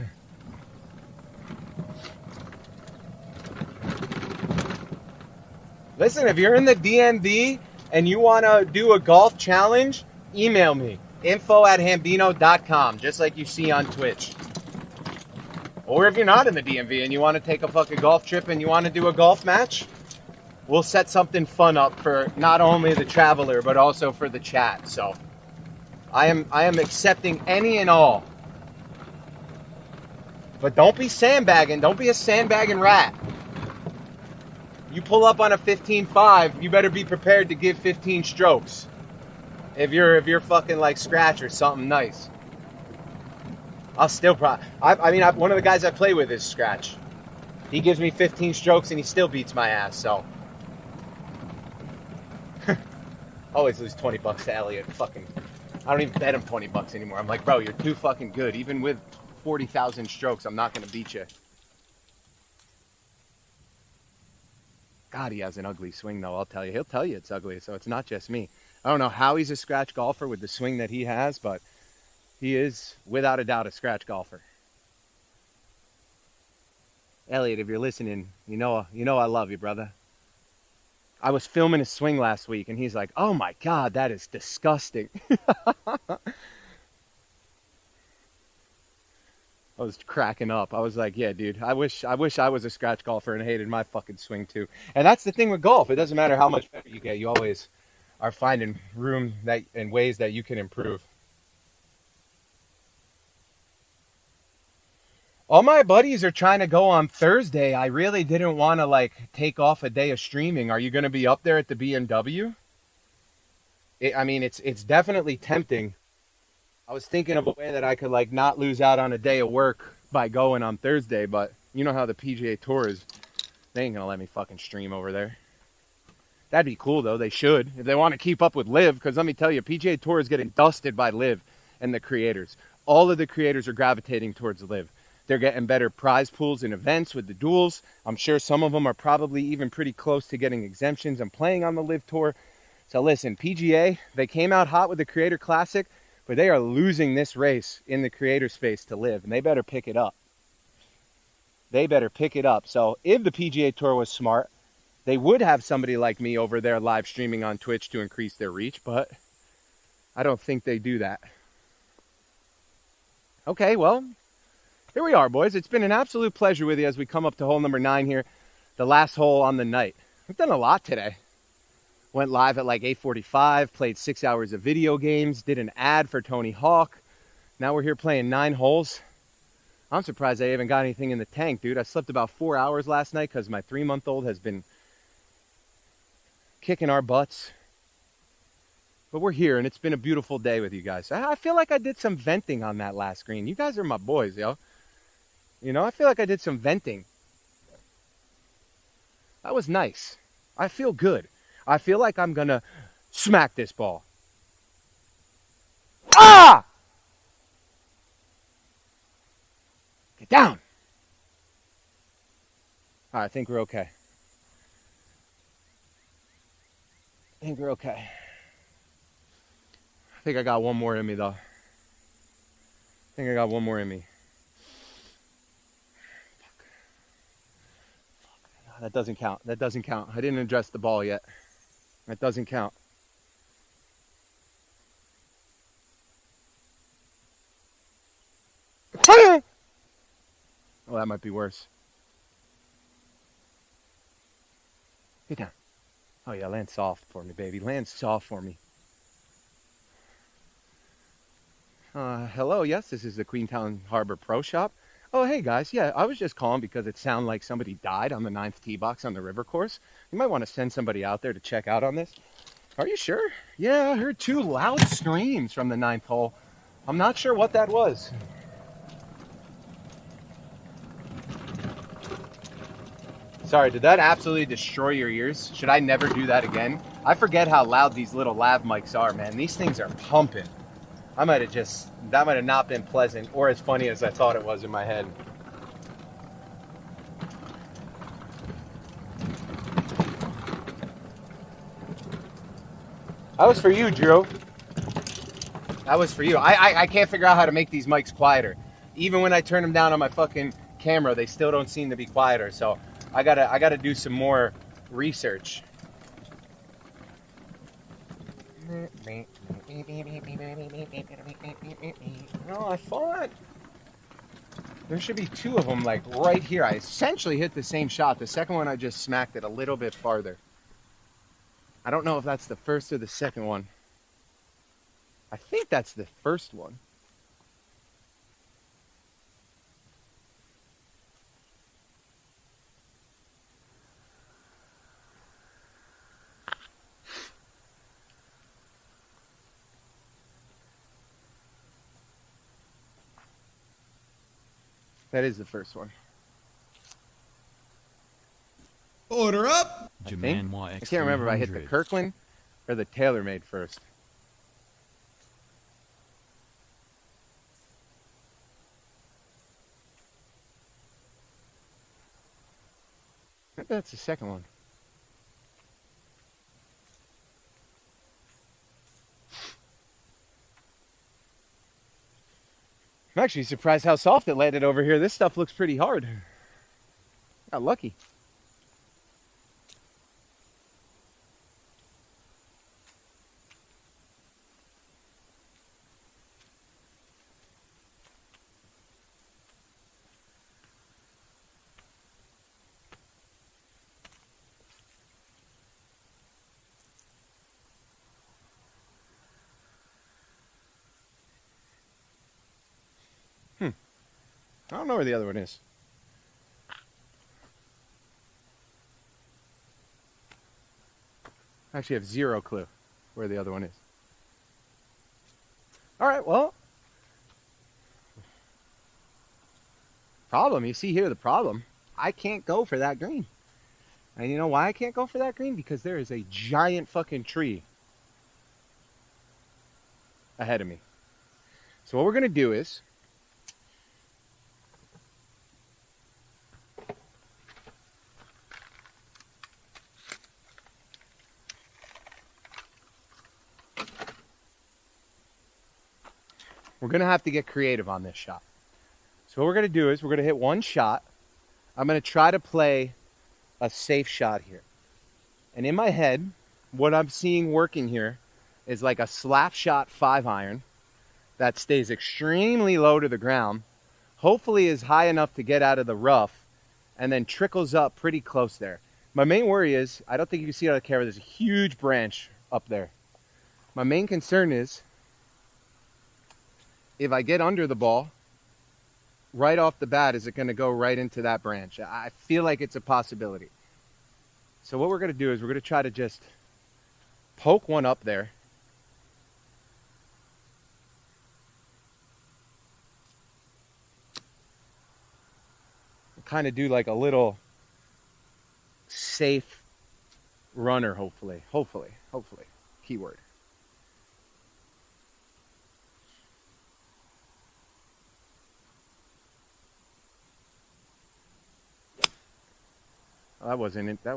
Listen, if you're in the DMV and you want to do a golf challenge, email me. info@hambino.com, just like you see on Twitch. Or if you're not in the DMV and you want to take a fucking golf trip and you want to do a golf match, we'll set something fun up for not only the traveler, but also for the chat. So I am accepting any and all. But don't be sandbagging. Don't be a sandbagging rat. You pull up on a 15.5, you better be prepared to give 15 strokes. If you're fucking like Scratch or something nice. I'll still one of the guys I play with is Scratch. He gives me 15 strokes and he still beats my ass, so. Always lose $20 to Elliot. I don't even bet him $20 anymore. I'm like, bro, you're too fucking good. Even with 40,000 strokes, I'm not going to beat you. God, he has an ugly swing, though, I'll tell you. He'll tell you it's ugly, so it's not just me. I don't know how he's a scratch golfer with the swing that he has, but he is, without a doubt, a scratch golfer. Elliot, if you're listening, you know I love you, brother. I was filming his swing last week, and he's like, oh my God, that is disgusting. I was cracking up. I was like, yeah, dude, I wish I was a scratch golfer and hated my fucking swing too. And that's the thing with golf. It doesn't matter how much better you get. You always are finding room and ways that you can improve. All my buddies are trying to go on Thursday. I really didn't want to take off a day of streaming. Are you going to be up there at the BMW? It's definitely tempting. I was thinking of a way that I could not lose out on a day of work by going on Thursday, but you know how the PGA Tour is. They ain't going to let me fucking stream over there. That'd be cool though. They should. If they want to keep up with Live, because let me tell you, PGA Tour is getting dusted by Live and the creators. All of the creators are gravitating towards Live. They're getting better prize pools and events with the duels. I'm sure some of them are probably even pretty close to getting exemptions and playing on the Live Tour. So listen, PGA, they came out hot with the Creator Classic, but they are losing this race in the creator space to live, and they better pick it up. They better pick it up. So if the PGA Tour was smart, they would have somebody like me over there live streaming on Twitch to increase their reach, but I don't think they do that. Okay, well, here we are, boys. It's been an absolute pleasure with you as we come up to hole number 9 here, the last hole on the night. We've done a lot today. Went live at like 8:45, played 6 hours of video games, did an ad for Tony Hawk. Now we're here playing 9 holes. I'm surprised I haven't got anything in the tank, dude. I slept about 4 hours last night because my 3-month-old has been kicking our butts. But we're here, and it's been a beautiful day with you guys. I feel like I did some venting on that last green. You guys are my boys, yo. You know, I feel like I did some venting. That was nice. I feel good. I feel like I'm going to smack this ball. Ah! Get down. All right, I think we're okay. I think we're okay. I think I got one more in me, though. I think I got one more in me. Fuck. That doesn't count. That doesn't count. I didn't address the ball yet. That doesn't count. Oh, that might be worse. Get down. Oh, yeah, land soft for me, baby. Land soft for me. Hello, yes, this is the Queenstown Harbor Pro Shop. Oh, hey, guys. Yeah, I was just calling because it sounded like somebody died on the 9th tee box on the river course. You might want to send somebody out there to check out on this. Are you sure? Yeah, I heard 2 loud screams from the 9th hole. I'm not sure what that was. Sorry, did that absolutely destroy your ears? Should I never do that again? I forget how loud these little lav mics are, man. These things are pumping. That might have not been pleasant or as funny as I thought it was in my head. That was for you, Drew. That was for you. I can't figure out how to make these mics quieter. Even when I turn them down on my fucking camera, they still don't seem to be quieter. So I gotta do some more research. No, I thought there should be 2 of them like right here. I essentially hit the same shot. The second one I just smacked it a little bit farther. I don't know if that's the first or the second one. I think that's the first one. That is the first one. Order up! I can't remember if I hit the Kirkland or the TaylorMade first. Maybe that's the second one. I'm actually surprised how soft it landed over here. This stuff looks pretty hard. Got lucky. I don't know where the other one is. I actually have 0 clue where the other one is. All right, well. Problem, you see here the problem. I can't go for that green. And you know why I can't go for that green? Because there is a giant fucking tree ahead of me. So what we're going to do is, We're going to have to get creative on this shot. So what we're going to do is we're going to hit one shot. I'm going to try to play a safe shot here. And in my head, what I'm seeing working here is like a slap shot 5-iron that stays extremely low to the ground, hopefully is high enough to get out of the rough, and then trickles up pretty close there. My main worry is, I don't think you can see it on the camera, there's a huge branch up there. My main concern is, if I get under the ball, right off the bat, is it going to go right into that branch? I feel like it's a possibility. So what we're going to do is we're going to try to just poke one up there. Kind of do like a little safe runner, hopefully. Keyword. That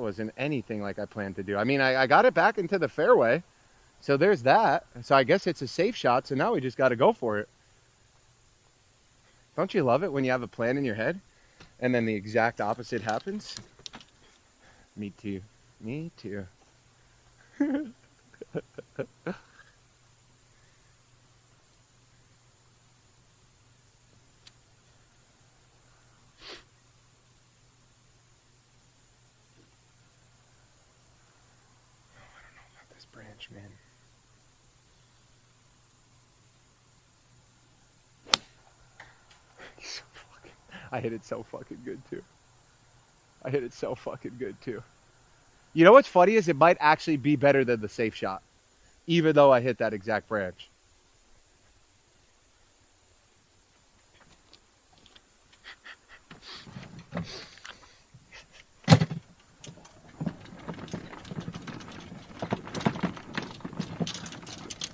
wasn't anything like I planned to do. I mean, I got it back into the fairway, so there's that. So I guess it's a safe shot, so now we just got to go for it. Don't you love it when you have a plan in your head and then the exact opposite happens? Me too. Me too. Branch, man. I hit it so fucking good too. You know what's funny is it might actually be better than the safe shot, even though I hit that exact branch.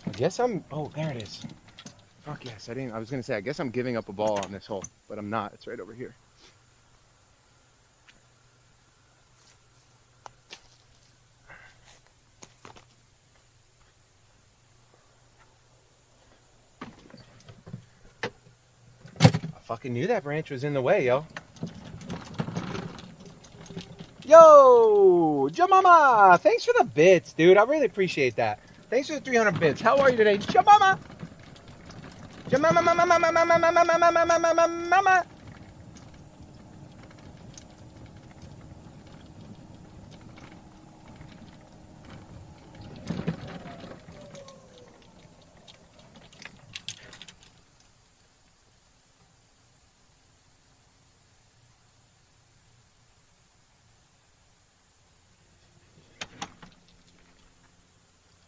I guess oh, there it is. Fuck yes, I was going to say, I guess I'm giving up a ball on this hole, but I'm not. It's right over here. I fucking knew that branch was in the way, yo. Yo, Jamama, thanks for the bits, dude. I really appreciate that. Thanks for the 300 bits. How are you today, Jamama? Jamama, mama.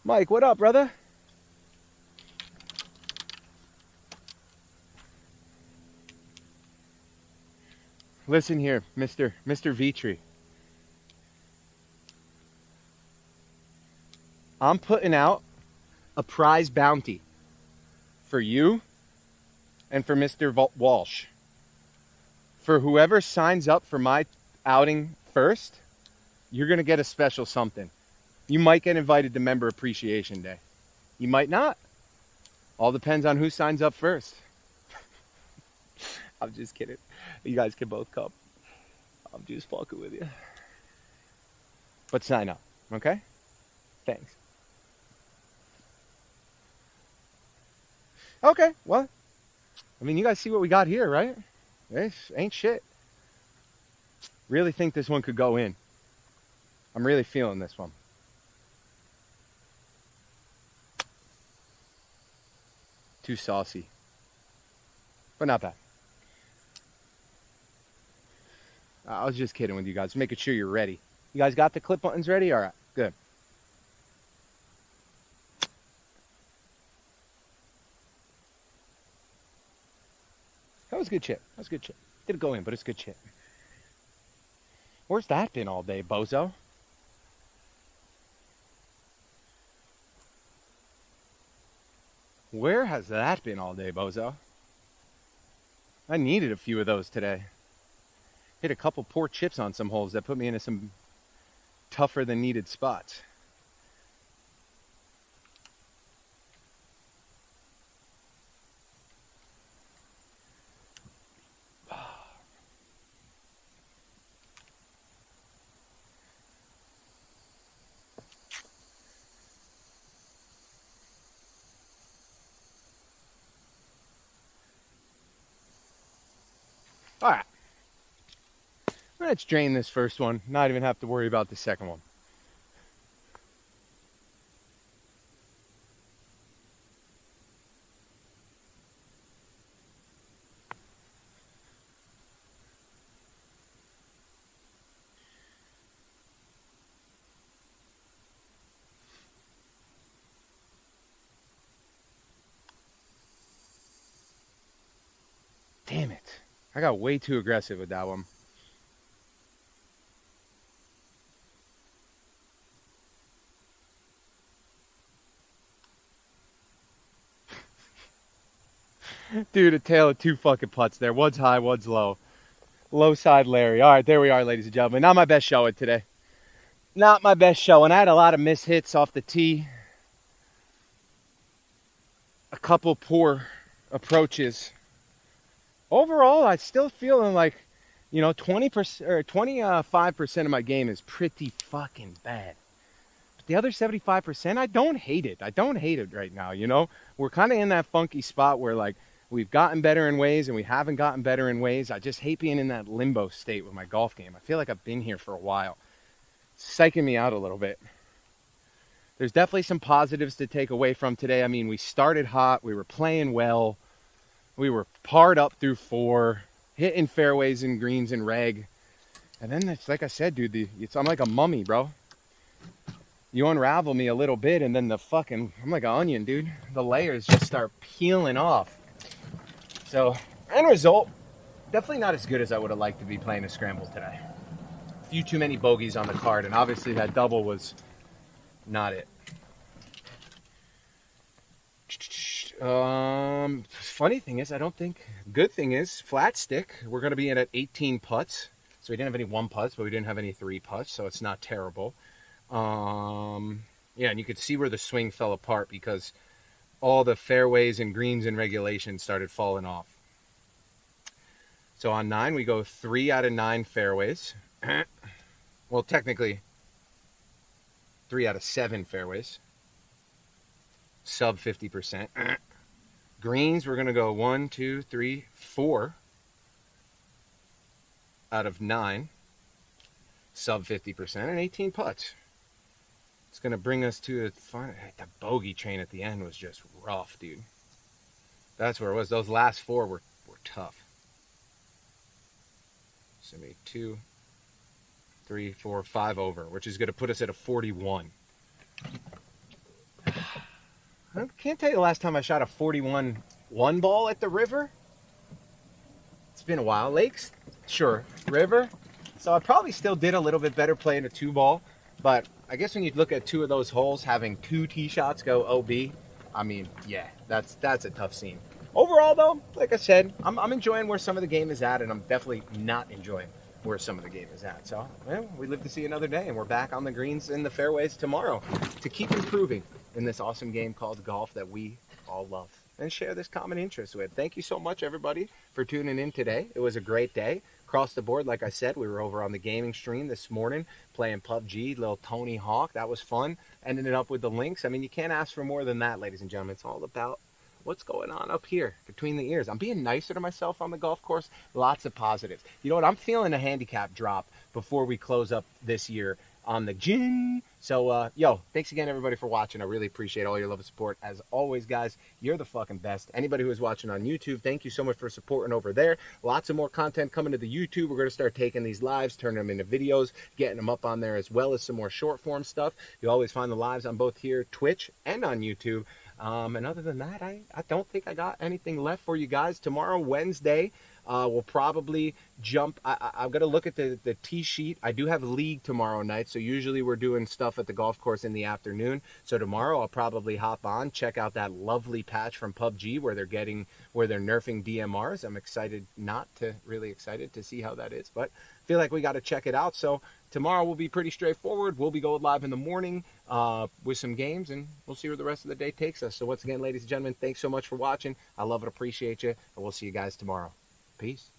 Mike, what up, brother? Listen here, Mr. Vitri. I'm putting out a prize bounty for you and for Mr. Walsh. For whoever signs up for my outing first, you're going to get a special something. You might get invited to Member Appreciation Day. You might not. All depends on who signs up first. I'm just kidding. You guys can both come. I'm just fucking with you. But sign up, okay? Thanks. Okay, well, I mean, you guys see what we got here, right? This ain't shit. Really think this one could go in. I'm really feeling this one. Too saucy. But not bad. I was just kidding with you guys, making sure you're ready. You guys got the clip buttons ready? All right, good. That was a good chip. That was a good chip. Didn't go in, but it's a good chip. Where's that been all day, bozo? Where has that been all day, bozo? I needed a few of those today. Hit a couple poor chips on some holes that put me into some tougher than needed spots. All right. Let's drain this first one. Not even have to worry about the second one. Damn it. I got way too aggressive with that one. Dude, a tale of two fucking putts there. One's high, one's low. Low side Larry. All right, there we are, ladies and gentlemen. Not my best showing today. Not my best showing. I had a lot of missed hits off the tee. A couple poor approaches. Overall, I'm still feeling like, 20% or 25% of my game is pretty fucking bad. But the other 75%, I don't hate it. I don't hate it right now, We're kind of in that funky spot where, like, we've gotten better in ways and we haven't gotten better in ways. I just hate being in that limbo state with my golf game. I feel like I've been here for a while. It's psyching me out a little bit. There's definitely some positives to take away from today. I mean, we started hot. We were playing well. We were parred up through 4, hitting fairways and greens and reg. And then it's like I said, dude, I'm like a mummy, bro. You unravel me a little bit and then I'm like an onion, dude. The layers just start peeling off. So, end result, definitely not as good as I would have liked to be playing a scramble today. A few too many bogeys on the card, and obviously that double was not it. Funny thing is, good thing is, flat stick, we're going to be in at 18 putts. So we didn't have any 1 putts, but we didn't have any 3 putts, so it's not terrible. Yeah, and you could see where the swing fell apart because all the fairways and greens and regulations started falling off. So on 9, we go 3 out of 9 fairways. Well, technically, 3 out of 7 fairways. Sub 50%. Greens, we're going to go 1, 2, 3, 4 out of 9. Sub 50%. And 18 putts. It's going to bring us to the bogey train at the end was just rough, dude. That's where it was. Those last 4 were tough. So maybe 2, 3, 4, 5 over, which is going to put us at a 41. I can't tell you the last time I shot a 41 1 ball at the river. It's been a while. Lakes? Sure. River? So I probably still did a little bit better playing a 2 ball, but I guess when you look at 2 of those holes, having 2 tee shots go OB, I mean, yeah, that's a tough scene. Overall, though, like I said, I'm enjoying where some of the game is at, and I'm definitely not enjoying where some of the game is at. So, well, we live to see another day, and we're back on the greens and the fairways tomorrow to keep improving in this awesome game called golf that we all love and share this common interest with. Thank you so much, everybody, for tuning in today. It was a great day. Across the board, like I said, we were over on the gaming stream this morning playing PUBG, little Tony Hawk. That was fun. Ended it up with the links. I mean, you can't ask for more than that, ladies and gentlemen. It's all about what's going on up here between the ears. I'm being nicer to myself on the golf course. Lots of positives. You know what? I'm feeling a handicap drop before we close up this year on the gym. So, yo, thanks again, everybody, for watching. I really appreciate all your love and support. As always, guys, you're the fucking best. Anybody who is watching on YouTube, thank you so much for supporting over there. Lots of more content coming to the YouTube. We're going to start taking these lives, turning them into videos, getting them up on there, as well as some more short form stuff. You'll always find the lives on both here, Twitch, and on YouTube. And other than that, I don't think I got anything left for you guys. Tomorrow, Wednesday, we'll probably jump. I'm going to look at the tee sheet. I do have league tomorrow night, so usually we're doing stuff at the golf course in the afternoon. So tomorrow I'll probably hop on, check out that lovely patch from PUBG where they're nerfing DMRs. I'm excited, not to really excited to see how that is, but feel like we got to check it out. So tomorrow will be pretty straightforward. We'll be going live in the morning with some games, and we'll see where the rest of the day takes us. So once again, ladies and gentlemen, thanks so much for watching. I love and appreciate you, and we'll see you guys tomorrow. Peace.